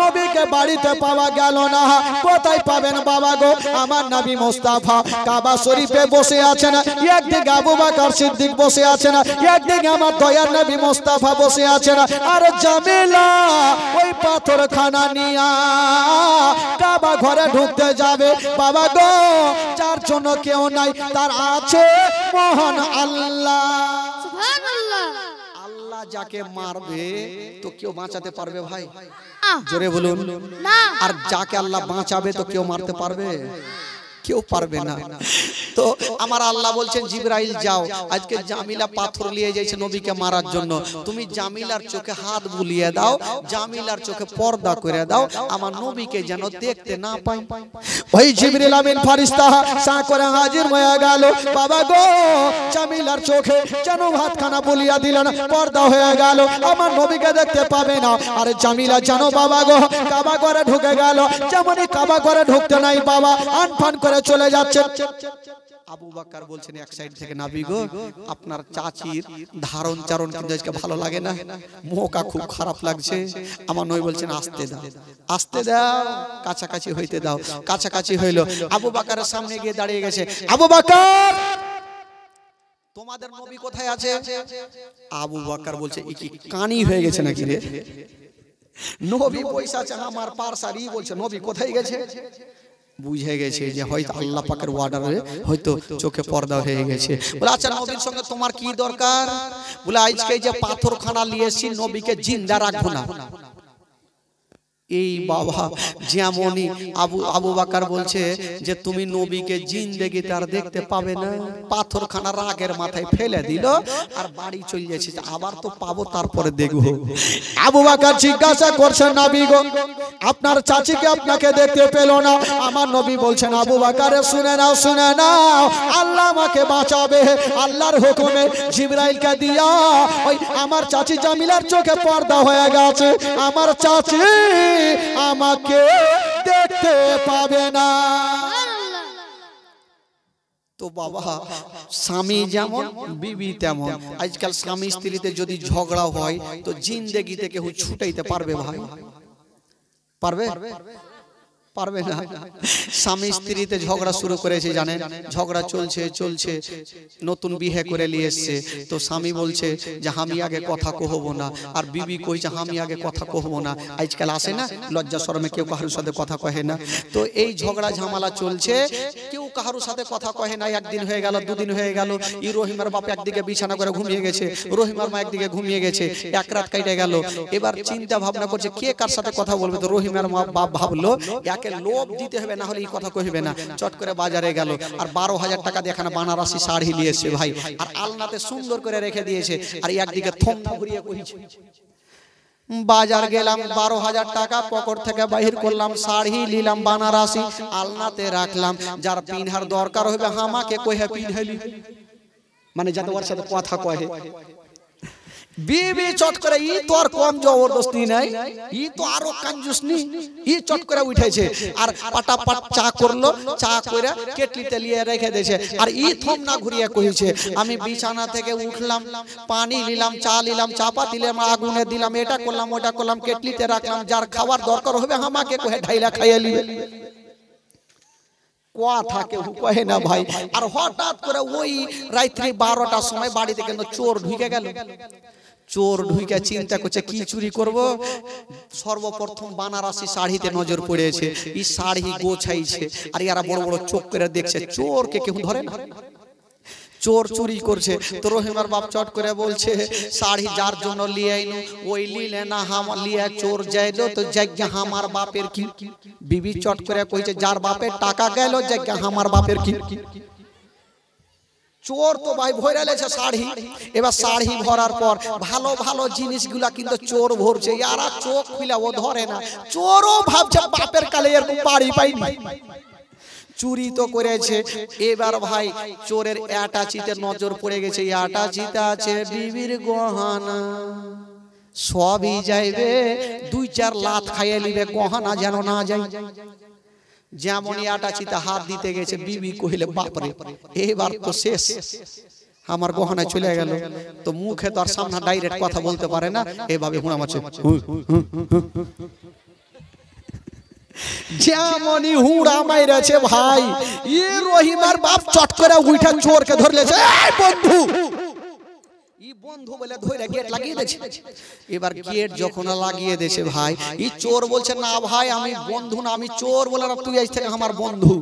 নবীকে বাড়িতে পাওয়া গেল না। কোথায় পাবেন বাবা গো? আমার নবী মুস্তাফা কাবা শরীফে বসে আছেন, একদিকে আবু বকর সিদ্দিক বসে আছেন, একদিকে আমার দয়ার নবী মুস্তাফা বসে আছেন। আর জামিলা ওই পাথর খানা নিয়া কাবা ঘরে ঢুকতে যাবে। বাবা গো, যার জন্য কেউ নাই, তার আছে মহান আল্লাহ। সুবহানাল্লাহ। আল্লাহ যাকে মারবে তো কেউ বাঁচাতে পারবে ভাই? জোরে বলুন না। আর যাকে আল্লাহ বাঁচাবে তো কেউ মারতে পারবে? কেউ পারবে না। তো আমার আল্লাহ বলছেন জিবরাইল যাও, আজকে জামিলা পাথর নিয়ে যাইছে নবীকে মারার জন্য, তুমি জামিলার চোখে হাত বুলিয়ে দাও, জামিলার চোখে পর্দা করে দাও, আমার নবীকে যেন দেখতে না পাই। ওই জিবরিল আমিন ফেরেশতা সা করে হাজির হয়ে গেল। বাবা গো, জামিলার চোখে যেন হাতখানা বুলিয়ে দিলেন, পর্দা হয়ে গেল, আমার নবীকে দেখতে পাবে না। আর জামিলা জানো বাবা গো কাবা ঘরে ঢুকে গেল। যেমনই কাবা ঘরে ঢুকতে নাই বাবা আনফান করে চলে যাচ্ছে। আবু বকর বলছেন এক সাইড থেকে, নবী গো আপনার চাচির ধারণ চারণ কিন্তু আজকে ভালো লাগে না, মুখটা খুব খারাপ লাগছে। আমার নবী বলছেন আস্তে দাও, আস্তে দাও, কাছাকাছি হইতে দাও। কাছাকাছি হইল। আবু বকরের সামনে গিয়ে দাঁড়িয়ে গেছে। আবু বকর, তোমাদের নবী কোথায় আছে? আবু বকর বলছে এ কি কানি হয়ে গেছে নাকি রে? নবী পয়সা আছে আমার পারসারি, বলছে নবী কোথায় গেছে? বুঝে গেছে যে হয়তো আল্লাহ পাকের অর্ডারে হয়তো চোখে পর্দা হয়ে গেছে। বলে আচ্ছা নবীর সঙ্গে তোমার কি দরকার? বলে আজকে যে পাথরখানা নিয়েছি নবীকে জিন্দা রাখবো না। এই বাবা যেমনই আবু বকর বলছে যে তুমি নবীকে জিন্দেগি তার দেখতে পাবে না, পাথরখানা রাগের মাথায় ফেলে দিল আর বাড়ি চলে যাচ্ছে। আবার তো পাবো, তারপরে দেখবো। আবু বকর জিজ্ঞাসা করছেন নবী গো আপনার চাচিকে আপনাকে দেখতে পেল না। আমার নবী বলছেন আবু বকর শুনে নাও, শুনে নাও, আল্লাহ আমাকে বাঁচাবে। আল্লাহর হুকুমে জিবরাইলকে দিয়া ওই আমার চাচি জামিলার চোখে পর্দা হয়ে গেছে। আমার চাচি আমাকে দেখতে পাবে না। তো বাবা স্বামী যেমন বিবি তেমন। আজকাল স্বামী স্ত্রীতে যদি ঝগড়া হয় তো জিন্দেগি থেকে ছুটাইতে পারবে ভাই? পারবে? পারবে না। স্বামী স্ত্রীতে ঝগড়া শুরু করেছে, জানেন, ঝগড়া চলছে চলছে, নতুন বিয়ে করে নিয়ে এসছে। তো স্বামী বলছে যে আমি আগে কথা কহবো না, আর বিবি কইছে আমি আগে কথা কহবো না। আজকাল আসে না লজ্জা শরমে কেউ কারোর সাথে কথা কহে না। তো এই ঝগড়া ঝামেলা চলছে, কেউ কারোর সাথে কথা কহে না। একদিন হয়ে গেল, দুদিন হয়ে গেল, ই রহিমার বাপ একদিকে বিছানা করে ঘুমিয়ে গেছে, রহিমার মা একদিকে ঘুমিয়ে গেছে, এক রাত কাটে গেল। এবার চিন্তা ভাবনা করছে কে কার সাথে কথা বলবে। তো রহিমার মা বাপ ভাবলো একে লোভ দিতে হবে, না হলে এই কথা কইবে না। চট করে বাজারে গেল আর 12,000 টাকা দিয়ে এখানে বানারসি শাড়ি নিয়ে এসেছে ভাই, আর আলনাতে সুন্দর করে রেখে দিয়েছে। আর একদিকে থম ঘুরিয়ে কইছে বাজার গেলাম, 12,000 টাকা পকেট থেকে বাহির করলাম, শাড়ি নিলাম বানারসি, আলনাতে রাখলাম, যার পিনহার দরকার হবে আমাকে কইহে পিনহালি, মানে যাতে ওর সাথে কথা কহে। বিবি চট করে ই তো আর কম জবরদস্তি নাই, ই তো আরো কাঞ্জুস নি, ই চট করে উঠেছে আর পাটাপাট চা করলো, চা কইরা কেটলিতে লিয়ে রেখে দিয়েছে। আর ই থম না ঘুরিয়ে কইছে আমি বিছানা থেকে উঠলাম, পানি নিলাম, চা নিলাম, চাপা দিলাম, আগুনে দিলাম, এটা করলাম ওটা করলাম, কেটলিতে রাখলাম, যার খাবার দরকার হবে আমাকে কহে ঢাইলা খাইয়ে লিবে। কথা কেউ কহে না ভাই। আর হঠাৎ করে ওই রাত্রি 12টার সময় বাড়িতে কিন্তু চোর ঢুকে গেল। চোর ঢুকে চিন্তা করছে কি চুরি করব। সর্বপ্রথম বানারসি শাড়িতে নজর পড়েছে, এই শাড়ি গোছাইছে, আর এরা বড় বড় চোখ করে দেখছে, চোরকে কেউ ধরে না। চোর চুরি করছে। তো রহিমার বাপ চট করে বলছে শাড়ি যার জন্য লিয়ে আইনু ওই লিলে না হামার লিয়ে চোর যাইলো তো জায়গা আমার বাপের কি। বিবি চট করে কইছে যার বাপের টাকা গেল জায়গা আমার বাপের কি। চোর তো ভাই ভরে লেছে শাড়ি। এবার শাড়ি ভরার পর ভালো ভালো জিনিসগুলা কিন্তু চোর ভরছে। ইয়ারা চোখ খুলে ও ধরে না। চোরও ভাবছে বাপের কালে এরকম বাড়ি পাইনি। চুরি তো করেছে। এবার ভাই চোরের অ্যাটাচিতে নজর পড়ে গেছে। অ্যাটাচিতে আছে বিবির গহনা, সবই যাইবে। 2-4 লাত খাইয়ে নিবে, গহনা যেন না যায়। যেমনই অ্যাটাচিতে হাত দিতে গেছে বিবি কইলে বাপরে এবার তো শেষ, আমার গহনা চলে গেল। তো মুখে তো আর সামনে ডাইরেক্ট কথা বলতে পারে না, এভাবে হুড়া মারছে। যেমনই হুড়া মাইরেছে ভাই, ই রহিমার বাপ চট করে উঠা চোরকে ধরলেছে। এই বন্ধু, ই বন্ধু বলে ধরে গেট লাগিয়ে দিয়েছে। এবার গেট যখন লাগিয়ে দিয়েছে ভাই, ই চোর বলছে না ভাই আমি বন্ধু না, আমি চোর বলে না, তুই আজ থেকে আমার বন্ধু।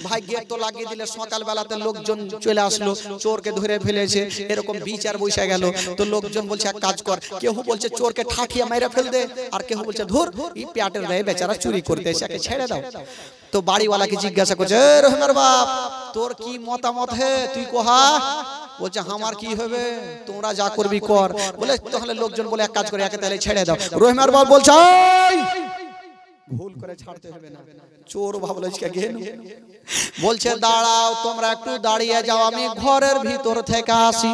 ভাই গেট তো লাগিয়ে দিলে সকাল বেলাতে লোকজন চলে আসলো, চোরকে ধরে ফেলেছে। এরকম বিচার বসে গেল। তো লোকজন বলছে এক কাজ কর, কেউ বলছে চোরকে ঠাঠিয়ে মেরে ফেল দে, আর কেউ বলছে ধুর ই প্যাটের দেয় বেচারা চুরি করতে এসে, একে ছেড়ে দাও। তো বাড়িওয়ালাকে জিজ্ঞাসা করছে রহিমার বাপ তোর কি মতামত হে, তুই কোহা। বলছে আমার কি হবে, তোমরা যা করবি কর। বলে তাহলে লোকজন বলে এক কাজ করে একে তাহলে ছেড়ে দাও। রহিমার বাপ বলছে ভুল করে ছাড়তে হবে না। চোর ভাবলো বলছে দাঁড়াও তোমরা একটু দাঁড়িয়ে যাও, আমি ঘরের ভিতর থেকে আসি।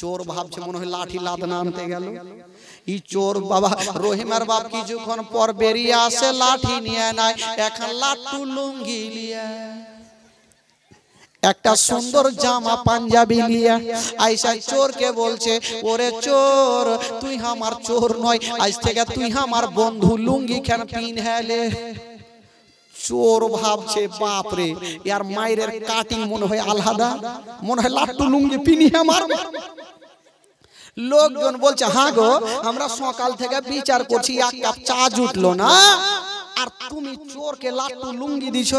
চোর ভাবছে মনে হয় লাঠি লাদনা আনতে গেল। ই চোর বাবা রহিমার বাপ কিছুক্ষণ পর বেরিয়ে আসে, লাঠি নিয়ে নাই, এখন লাট্টু লুঙ্গি লিয়া, একটা সুন্দর জামা পাঞ্জাবি লিয়া আইসা চোরকে বলছে ওরে চোর তুই আমার চোর নয়, আজ থেকে তুই আমার বন্ধু, লুঙ্গি কেন পিনহেলে। চোর ভাবছে বাপরে ইয়ার মায়ের কাটিং মনে হয় আলাদা, মনে হয় লাট্টু লুঙ্গি পিনিয়ে মারবে। লোকজন বলছে হ্যাঁ গো আমরা সকাল থেকে বিচার করছি, এক কাপ চা জুটলো না, আর তুমি চোরকে লাট্টু লুঙ্গি দিছ।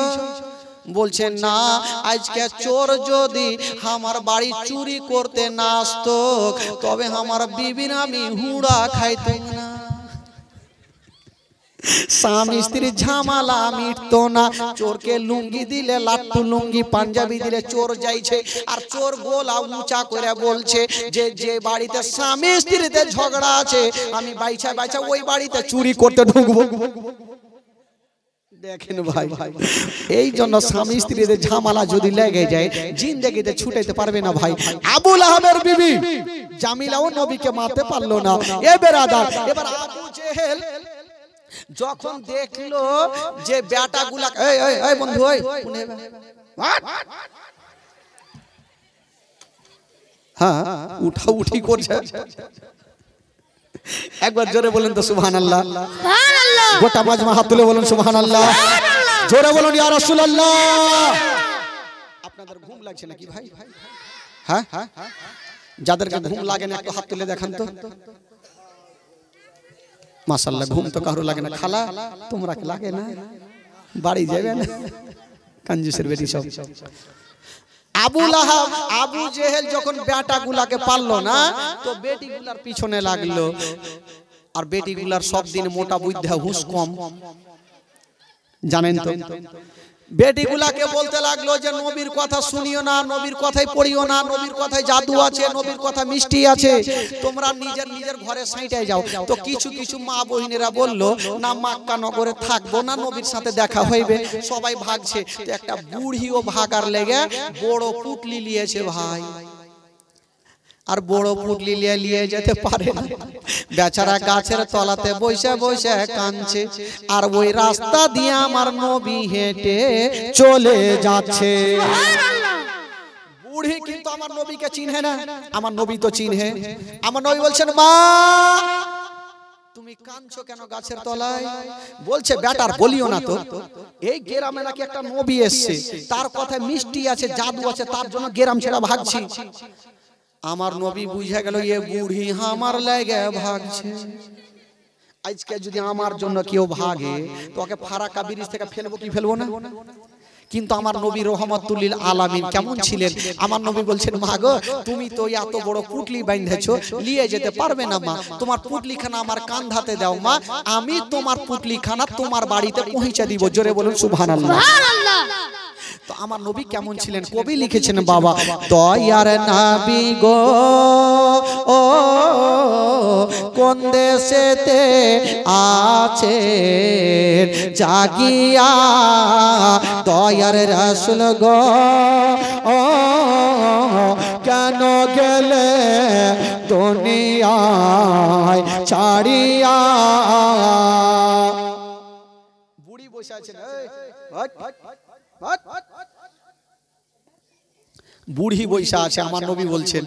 বলছে না আজকে চোর যদি আমার বাড়ি চুরি করতে না আসতো তবে আমার বিবির আমি হুড়া খাইতাম না। স্বামী স্ত্রীর ঝামেলা মিটতো না। চোরকে লুঙ্গি দিলে, লাট্টু লুঙ্গি পাঞ্জাবি দিলে চোর যাইছে, আর চোর গোলা উঁচা করে বলছে যে যে বাড়িতে স্বামী স্ত্রীতে ঝগড়া আছে আমি বাইছা বাইছা ওই বাড়িতে চুরি করতে ঢুকবো। দেখেন ভাই, এই জন্য স্বামী স্ত্রীদের ঝামেলা যদি লেগে যায় জিন্দেগিতে ছুটাইতে পারবে না ভাই। আবুল আহমের বিবি জামিলাও নবীকে মারতে পারলো না। এ বেরাদার, এবার আবু জেহেল যখন দেখলো যে বেটাগুলা এই বন্ধু হ্যাঁ উঠা উঠি করছে, একবার জোরে বলেন তো সুবহানাল্লাহ। সুবহানাল্লাহ, গোটা মাজমা হাত তুলে বলুন সুবহানাল্লাহ, জোরে বলুন ইয়া রাসূলুল্লাহ। আপনাদের ঘুম লাগছে নাকি ভাই? হ্যাঁ, যাদেরকে ঘুম লাগে না একটু হাত তুলে দেখান তো। মাশাআল্লাহ, ঘুম তো কারো লাগে না। খালা তোমরা কি লাগে না? বাড়ি যাবে না कंजूसের বেটি সব। আবু লাহাব আবু জেহেল যখন বেটাগুলাকে পারলো না তো বেটিগুলার পিছনে লাগলো, আর বেটিগুলার সব দিন মোটা বুদ্ধা হুঁশ কম জানেন তো। বেটিগুলাকে বলতে লাগলো যে নবীর কথা শুনিও না, নবীর কথাই পড়িও না, নবীর কথায় জাদু আছে, নবীর কথা মিষ্টি আছে, তোমরা নিজের নিজের ঘরে সাইটায় যাও। তো কিছু কিছু মা বহিনেরা বলল না মক্কা নগরে থাকবো না, নবীর সাথে দেখা হইবে। সবাই ভাগছে, তো একটা বুড়িও ভাগার লেগে বড় পুটলি নিয়েছে ভাই, আর বড় পুটলি নিয়ে যেতে পারে না, বেচারা গাছের তলাতে বসে বসে কাঁদছে, আর ওই রাস্তা দিয়ে আমার নবী হেঁটে চলে যাচ্ছে। বুড়ি কিন্তু আমার নবীকে চিনহে না, আমার নবী তো চিনহে। আমার নবী বলছেন মা তুমি কাঁদছো কেন গাছের তলায়? বলছে বেটার বলিও না তো, এই গ্রামে নাকি একটা নবী এসছে, তার কথায় মিষ্টি আছে, জাদু আছে, তার জন্য গ্রাম ছেড়ে ভাগছি। আমার নবী বুঝে গেল এ বুড়ি আমার লাগে ভাগছে, আজকে যদি আমার জন্য কেউ ভাগে তোকে ফারাক্কা ব্রিজ থেকে ফেলবো কি ফেলবো না? কিন্তু আমার নবী রহমাতুল লিল আলামিন কেমন ছিলেন? আমার নবী বলছেন, মা গো তুমি তো এত বড় পুটলি বাঁধেছো, নিয়ে যেতে পারবে না মা, তোমার পুটলিখানা আমার কাঁধাতে দাও মা, আমি তোমার পুটলিখানা তোমার বাড়িতে পৌঁছে দিব। জোরে বলুন সুবহানাল্লাহ। তো আমার নবী কেমন ছিলেন? কবি লিখেছেন, বাবা দয়ার নবী গো ও কোন দেশেতে আছে জাগিয়া, দয়ার রাসূল গো ও কেন গেলে দুনিয়ায় ছাড়িয়া। বুড়ি বসে আছেন, বুড়ি বৈশা আছে। আমার নবী বলছেন,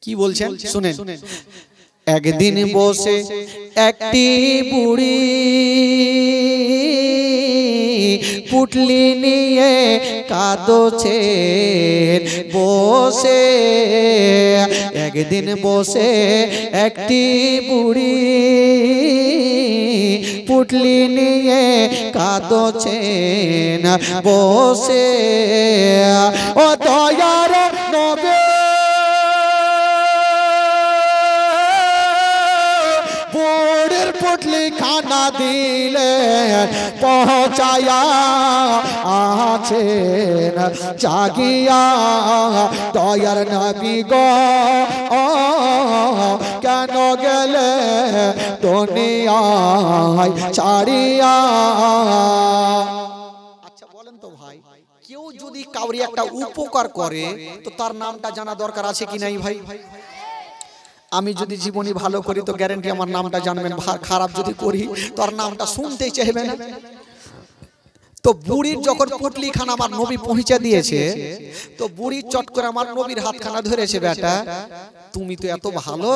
কি বলছেন শুনেন, একদিন বসে একটি বুড়ি পুটলি নিয়ে কাঁদছে বসে, একদিন বসে একটি বুড়ি পুটলি নিয়ে কাঁদছেন বসে। ও দয়ার নবী বুড়ির পুটলি খানা দিলে পৌঁছায়া আছেন জাগিয়া, দয়ার নবী গো কেন গেলে দুনিয়ায় ছাড়িয়া। আচ্ছা বলেন তো ভাই, কেউ যদি কাউরি একটা উপকার করে তো তার নামটা জানা দরকার আছে কি নাই ভাই? আমি যদি জীবনী ভালো করি তো গ্যারান্টি আমার নামটা জানবেন, খারাপ যদি করি তোর নামটা শুনতেই চাইবে না। তো বুড়ির যখন পুটলি খানা আমার নবী পৌঁছে দিয়েছে, তো বুড়ি চট করে আমার নবীর হাতখানা ধরেছে, বেটা তুমি তো এত ভালো,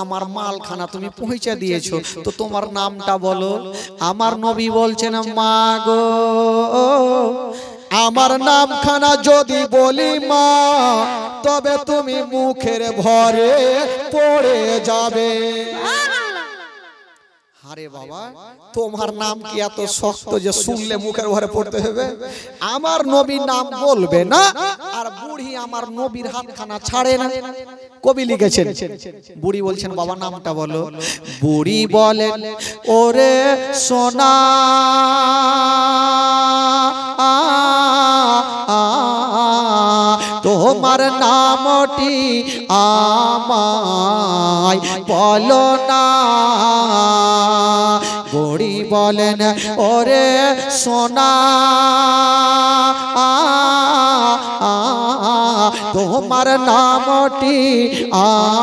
আমার মালখানা তুমি পৌঁছে দিয়েছো, তো তোমার নামটা বলো। আমার নবী বলছেন, মা গো আমার নামখানা যদি বলি মা তবে তুমি মুখের ভরে পড়ে যাবে। আরে বাবা তোমার নাম কি এত শক্ত যে শুনলে মুখের ভরে পড়তে হবে? আমার নবীর নাম বলবে না আর বুড়ি আমার নবীর হাতখানা ছাড়ে না। কবি লিখেছেন, বুড়ি বলছেন বাবা নামটা বলো। বুড়ি বলেন, ওরে সোনা তোমার নামটি আমায় বলো না। বুড়ি বলেন, ওরে সোনা তোমার নামটি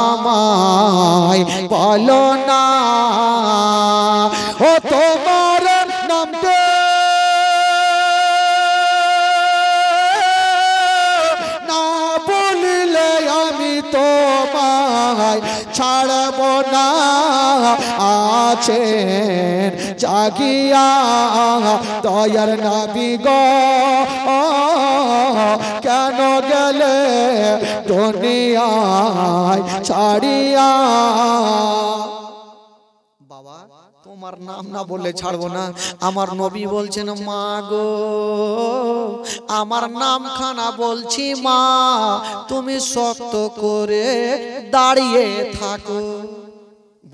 আমায় বলো না। ও তোমার নামটা না বলিলে আমি তোমায় ছাড়ব না। আছেন জাগিয়া দয়ার নবী গো কেন গেলে দুনিয়ায় ছাড়িয়া। বাবা তোমার নাম না বললে ছাড়বো না। আমার নবী বলছেন, মা গো আমার নামখানা বলছি মা তুমি শক্ত করে দাঁড়িয়ে থাকো।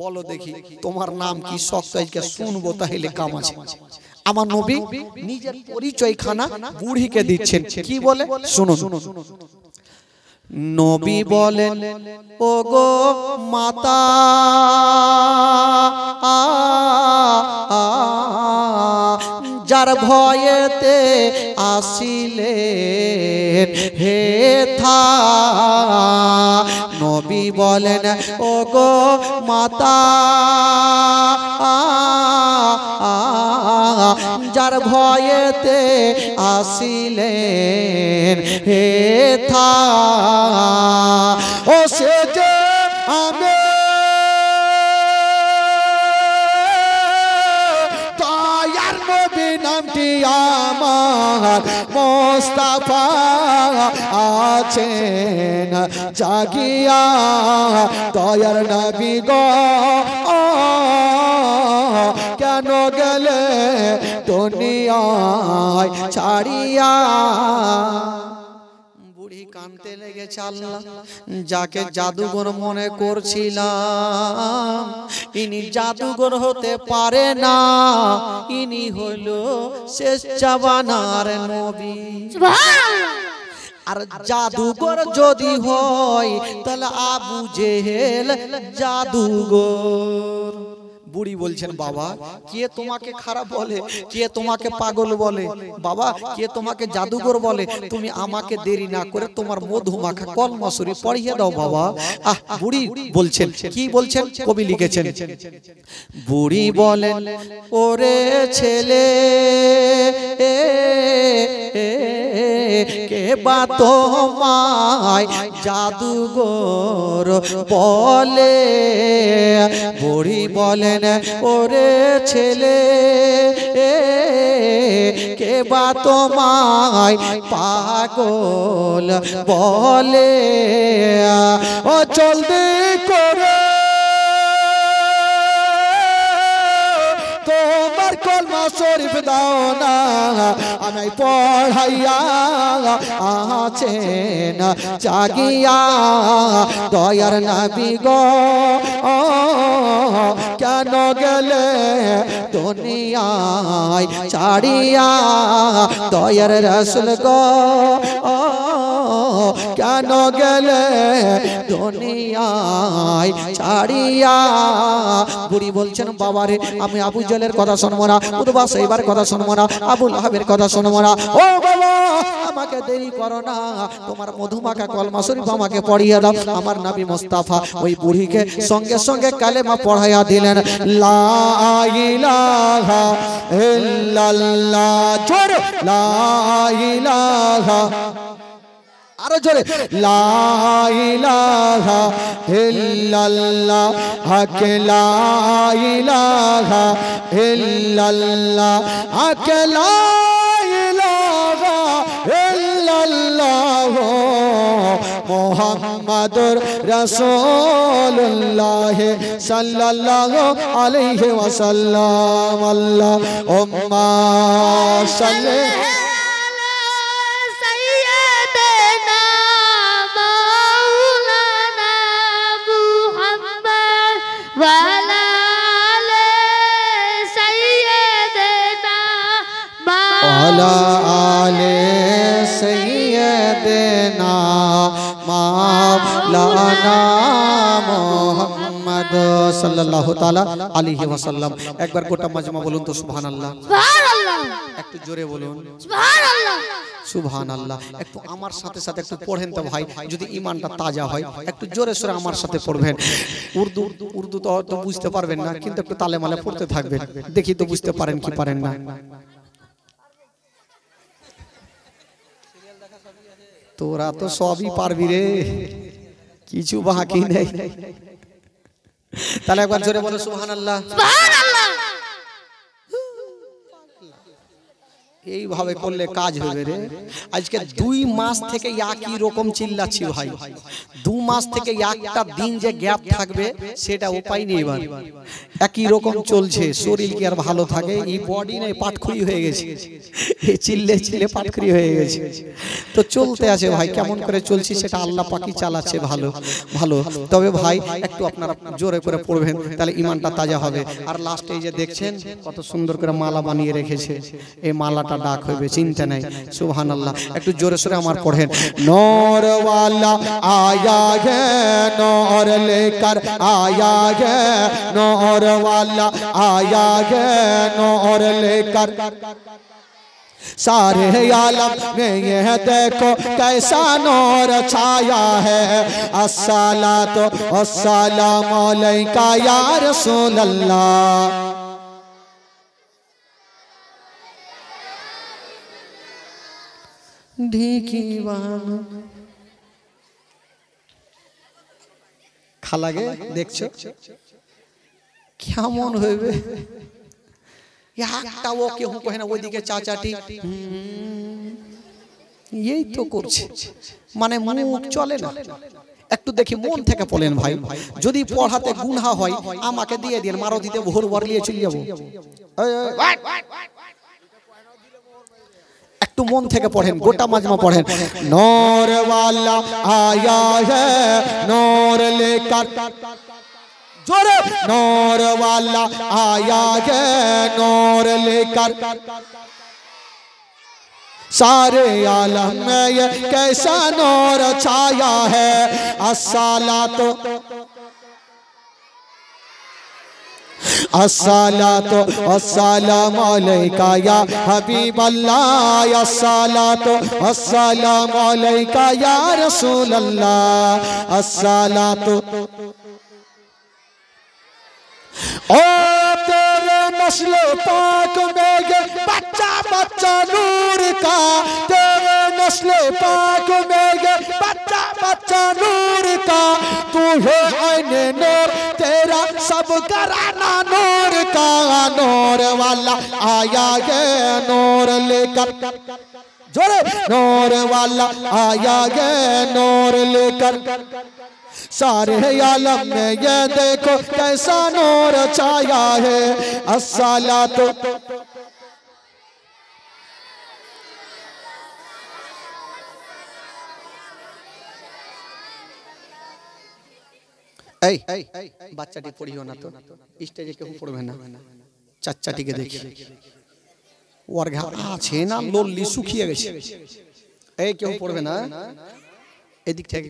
বলো দেখি তোমার নাম কি শক্ত, আজকে শুনবো তাহলে কাম আছে। আমার নবী নিজের পরিচয়খানা বুড়িকে দিচ্ছেন, কি বলে শুনুন। নবী বলেন, ও গো মাতা যার ভয়েতে আসিলে হে থা। নবী বলেন, ও গো মাতা যার ভয়েতে আসিলেন হে থা। ও সে যে আমি দয়ার নবী নামটি আমার মোস্তাফা আছেন জাগিয়া দয়ার নবী গো কেন গেলে দুনিয়ায় ছাড়িয়া। বুড়ি কানতে লেগেছে, আল্লাহ যাকে জাদুঘর মনে করছিলাম ইনি জাদুঘর হতে পারে না, ইনি হলো শেষ জামানার নবী। আর জাদুঘর যদি হয় তাহলে আবু জেহেল জাদুঘর। বুড়ি বলছেন, বাবা কে তোমাকে খারাপ বলে, কে তোমাকে পাগল বলে, বাবা কে তোমাকে জাদুঘর বলে, তুমি আমাকে দেরি না করে তোমার মধু মাখা কলমা শরীফ পড়িয়ে দাও বাবা। বুড়ি বলছেন, কি বলছেন, কবি লিখেছেন, বুড়ি বলেন ওরে ছেলে কে বা তোমায় জাদুঘর বলে। বুড়ি বলেন ওরে ছেলে কে বা তোমায় পাগল বলে। ও জলদি করে তোমার কলমা শরীফ দাও না, আমি পড়াইয়া আছেন জাগিয়া দয়ার নবী গো কেন গেলে দুনিয়ায় ছাড়িয়া। দয়ার রাসূল গো কেন গেলে দুনিয়ায় ছাড়িয়া। বুড়ি বলছেন, বাবারে আমি আবু জেহেলের কথা শুনবো না, উতবা সাইবার কথা শুনবো না, আবু লাহাবের কথা শুনবো না। ও বাবা আমাকে দেরি করো না, তোমার মধুমাখা কলমা শরীফ আমাকে পড়িয়ে দাও। আমার নবী মুস্তাফা ওই বুড়িকে সঙ্গে সঙ্গে কালেমা পড়াইয়া দিলেন, লা ইলাহা ইল্লাল্লাহ, জোরে লা ইলাহা, আরো জোরে লা ইলাহা ইল্লাল্লাহ, হক লা ইলাহা ইল্লাল্লাহ, হক লা ইলাহা ইল্লাল্লাহ, মুহাম্মাদুর রাসূলুল্লাহ সাল্লাল্লাহু আলাইহি ওয়াসাল্লাম। আল্লাহুম্মা সাল্লি আলা আলে সাইয়্যিদিনা মাওলানা মুহাম্মদ সাল্লাল্লাহু তাআলা আলাইহি ওয়াসাল্লাম। একবার গোটা মাজমা বলুন তো সুবহানাল্লাহ, সুবহানাল্লাহ, একটু জোরে বলুন সুবহানাল্লাহ, সুবহানাল্লাহ। একটু আমার সাথে সাথে একটু পড়েন তো ভাই, যদি ঈমানটা তাজা হয় একটু জোরে সোরে আমার সাথে পড়বেন। উর্দু তো হয়তো বুঝতে পারবেন না, কিন্তু একটু তালে মালে পড়তে থাকবেন, দেখি তো বুঝতে পারেন কি পারেন না। তোরা তো সবই পারবি রে, কিছু বাকি নেই। তাহলে একবার জোরে বলো সুবহানাল্লাহ, সুবহানাল্লাহ। এইভাবে করলে কাজ হবে রে। আজকে 2 মাস থেকে একই রকম চিল্লাচ্ছি ভাই, 2 মাস থেকে একটা দিন যে গ্যাপ থাকবে সেটা উপায় নেই। এবার একই রকম চলছে, শরীর কি আর ভালো থাকে? এই বডি নেই পাটখড়ি হয়ে গেছে, এই চিল্লে চিল্লে পাটখড়ি হয়ে গেছে। তো চলতে আছে ভাই, কেমন করে চলছি সেটা আল্লাহ পাকই চালাচ্ছে ভালো ভালো। তবে ভাই একটু আপনারা জোরে করে পড়বেন, তাহলে ঈমানটা তাজা হবে। আর লাস্টে এই যে দেখছেন কত সুন্দর করে মালা বানিয়ে রেখেছে, এই মালাটা ডাক হইবে, চিন্তা নাই। সুবহানাল্লাহ, একটু জোরে সোরে আমার পড়েন। নূর ওয়ালা আয়া হে নূর লেकर आया है, नूर वाला आया है नूर लेकर, सारे आलम में यह देखो कैसा नूर छाया है। अस्सलातु वस्सलामु अलैका या रसूल अल्लाह। ढीकी बानो খালাগে দেখছো কেমন হইবে? একটা ও কেউ কহে না, ওইদিকে চাচাটি এই তো করছে, মানে মুখ চলে না। একটু দেখি মন থেকে বলেন ভাই, যদি পড়াতে গুনাহ হয় আমাকে দিয়ে দিন, মারুতিতে ভোর ভর নিয়ে চলে যাবো। একটু মন থেকে পড়েন, গোটা মাজমা পড়েন। নূর वाला आया है नूर लेकर, जोरे नूर वाला आया है नूर लेकर, सारे आलम में ये कैसा नूर छाया है। अस्सलातो अस्सलातो अस्सलामु अलैका या हबीब अल्लाह, अस्सलातो अस्सलामु अलैका या रसूल अल्लाह, अस्सलातो। ओ तेरे नस्ल पाक में ये बच्चा बच्चा नूर का, तेरे नस्ल पाक में ये बच्चा बच्चा नूर का, तू है आईने नूर तेरा सब घराना नूर का। नूर वाला आया है नूर लेकर, जोरे नूर वाला आया है नूर लेकर, सारे आलम में ये देखो कैसा नूर छाया है। अस्सलातो বাচ্চাটি পড়িও না তো, স্টেজে কেউ পড়বে না, চাচাটিকে দেখি ওর ঘা আছে না লল্লি শুকিয়ে গেছে, এই কেউ পড়বে না, এদিক থেকে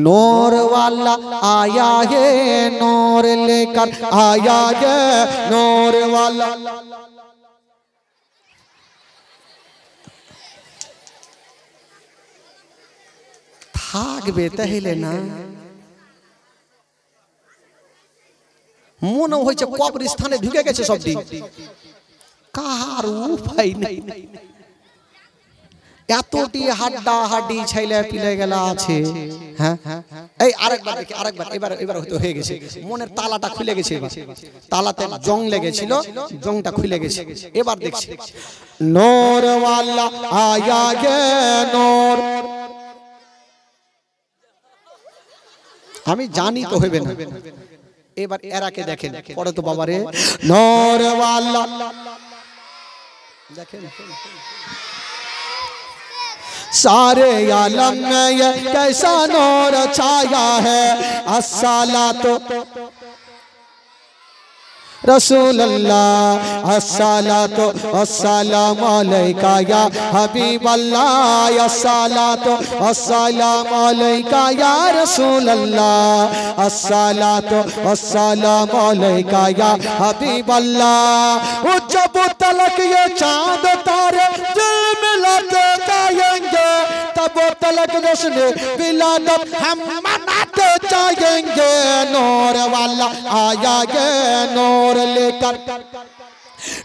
नूर वाला आया है नूर लेकर, आया है नूर वाला। থাকবে তাহলে না, মনে হয়েছে কবরস্থানে ঢুকে গেছে সবটি, কার উপায় নেই। এতটি হাড্ডা হাড্ডি ছাইলে পিলে গেলা আছে। হ্যাঁ এই আরেকবার দেখি, আরেকবার, এবার এবার হয়তো হয়ে গেছে, মনের তালাটা খুলে গেছে, এবার তালাতে জং লেগেছিল, জংটা খুলে গেছে, এবার দেখছি। নূর वाला आया है নূর, আমি জানি তো হইবে না, এবার এরাকে দেখেন পড়ে তো বাবারে। নূর वाला দেখেন, सारे आलम में ये कैसा नूर छाया है। अस्सलातो रसूल अल्लाह, अस्सलातो अस्सलामु अलैका या हबीब अल्लाह, अस्सलातो अस्सलामु अलैका या रसूल अल्लाह, अस्सलातो अस्सलामु अलैका या हबीब अल्लाह। जब तलक ये चांद तारे दिल मिलाते जाएंगे, तब तलक जश्न विलादत हम मनाते जाएंगे। नूर वाला आया है नूर लेकर,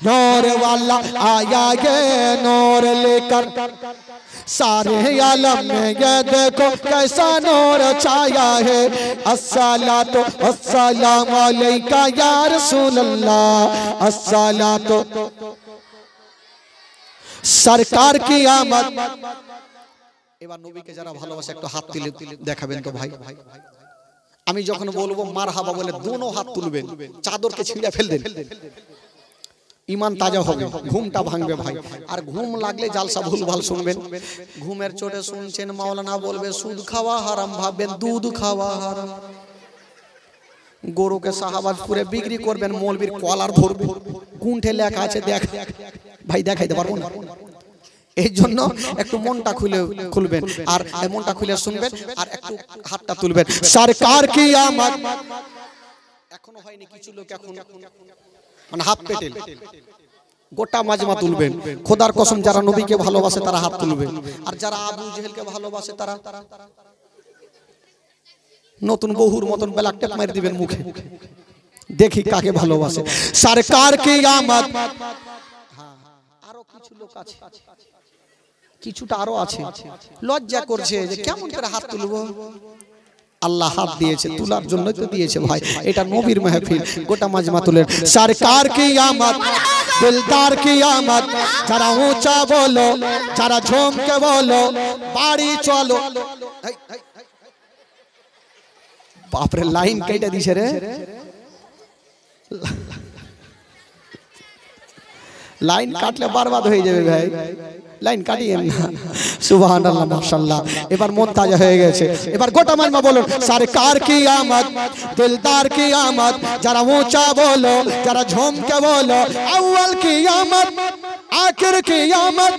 नूर वाला आया है नूर लेकर, सारे आलम में ये देखो कैसा नूर छाया है। अस्सलातो अस्सलामु अलैका या रसूल अल्लाह, अस्सलातो। सरकार की आमद, এবার নবীকে যারা ভালোবাসে একটু হাত তুলে দেখাবেন তো ভাই। আমি যখন বলবো মারহাবা বলে দোনো হাত তুলবেন, চাদরকে ছিঁড়ে ফেল দেন, ইমান তাজা হবে, ঘুমটা ভাঙবে ভাই। আর ঘুম লাগলে জালসা ভুলভাল শুনবেন, ঘুমের চোটে শুনছেন মাওলানা বলবে সুদ খাওয়া হারাম, ভাববেন দুধ খাওয়া হারাম। গরুকে শাহবাজপুরে বিক্রি করবেন, মৌলবীর কলার ধরবে, গুণ্ঠে লেখা আছে দেখ ভাই, দেখাইতে পারবো না। এই জন্য একটু মনটা খুলবেন, আর মনটা খুলে শুনবেন, আর একটু হাতটা তুলবেন। সরকার কি আমদ এখনো হয়নি, কিছু লোক এখন মানে হাত পেটেল, গোটা মাজমা তুলবেন। খোদার কসম যারা নবীকে ভালোবাসে তারা হাত তুলবে, আর যারা আবু জেহেলকে ভালোবাসে তারা নতুন বহুর মতন ব্ল্যাক টেপ মার দিবেন মুখে, দেখি কাকে ভালোবাসে। সরকার কি আমদ। আরো কিছু লোক আছে, কিছুটা আরো আছে, লজ্জা করছে যে কেমন করে হাত তুলবো। আল্লাহ হাত দিয়েছে, তুলার জন্য তো দিয়েছে ভাই, এটা নবীর মাহফিল, গোটা মাজমা তুলেন। সরকার কি আমদ, দিলদার কি আমদ, যারা ऊंचा বলো, যারা ঝুমকে বলো, বাড়ি চলো। বাপরে লাইন কেটে দিছে রে, লাইন কাটলে বরবাদ হয়ে যাবে ভাই, লাইন কাটিয়েন না। সুবহানাল্লাহ মাশাআল্লাহ। এবার মন তাজা হয়ে গেছে। এবার গোটা মাজমা বলুন সরকার কি আমদ, দিলদার কি আমদ, যারা ऊंचा বলো, যারা ঝুমকে বলো, আউয়াল কি আমদ, आखिर की आमद,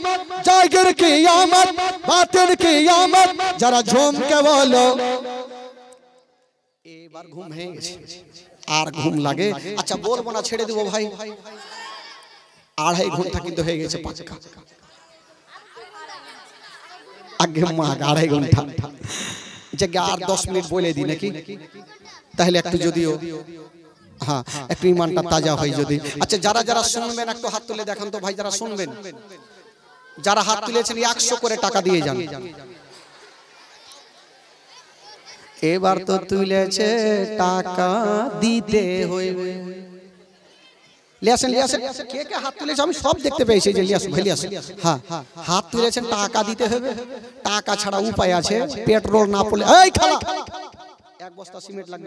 जागिर की आमद, बातिन की आमद, जरा झूम के बोलो। एक बार घूम है আর ঘুম লাগে। আচ্ছা বলবো না, ছেড়ে দেবো ভাই। 2.5 ঘন্টা কিন্তু হয়ে গেছে পাক্কা, আগে মা 2.5 ঘন্টা যে আর 10 মিনিট বলে দিই নাকি, তাহলে একটু যদিও হ্যাঁ একটু ইমানটা তাজা হয় যদি। আচ্ছা যারা যারা শুনবেন একটু হাত তুলে দেখান তো ভাই, যারা শুনবেন, যারা হাত তুলেছেন 100 করে টাকা দিয়ে যান। এবার তো তুলেছে টাকা দিতে হইবে। লিয়াসেন লিয়াসেন কে কে হাত তুলেছে আমি সব দেখতে পেয়েছি, যে লিয়াসেন ভাই লিয়াসেন, হ্যাঁ হাত তুলেছেন, টাকা দিতে হবে। টাকা ছাড়া উপায় আছে? পেট্রোল না পড়লে এই খালা 1 বস্তা সিমেন্ট লাগবে।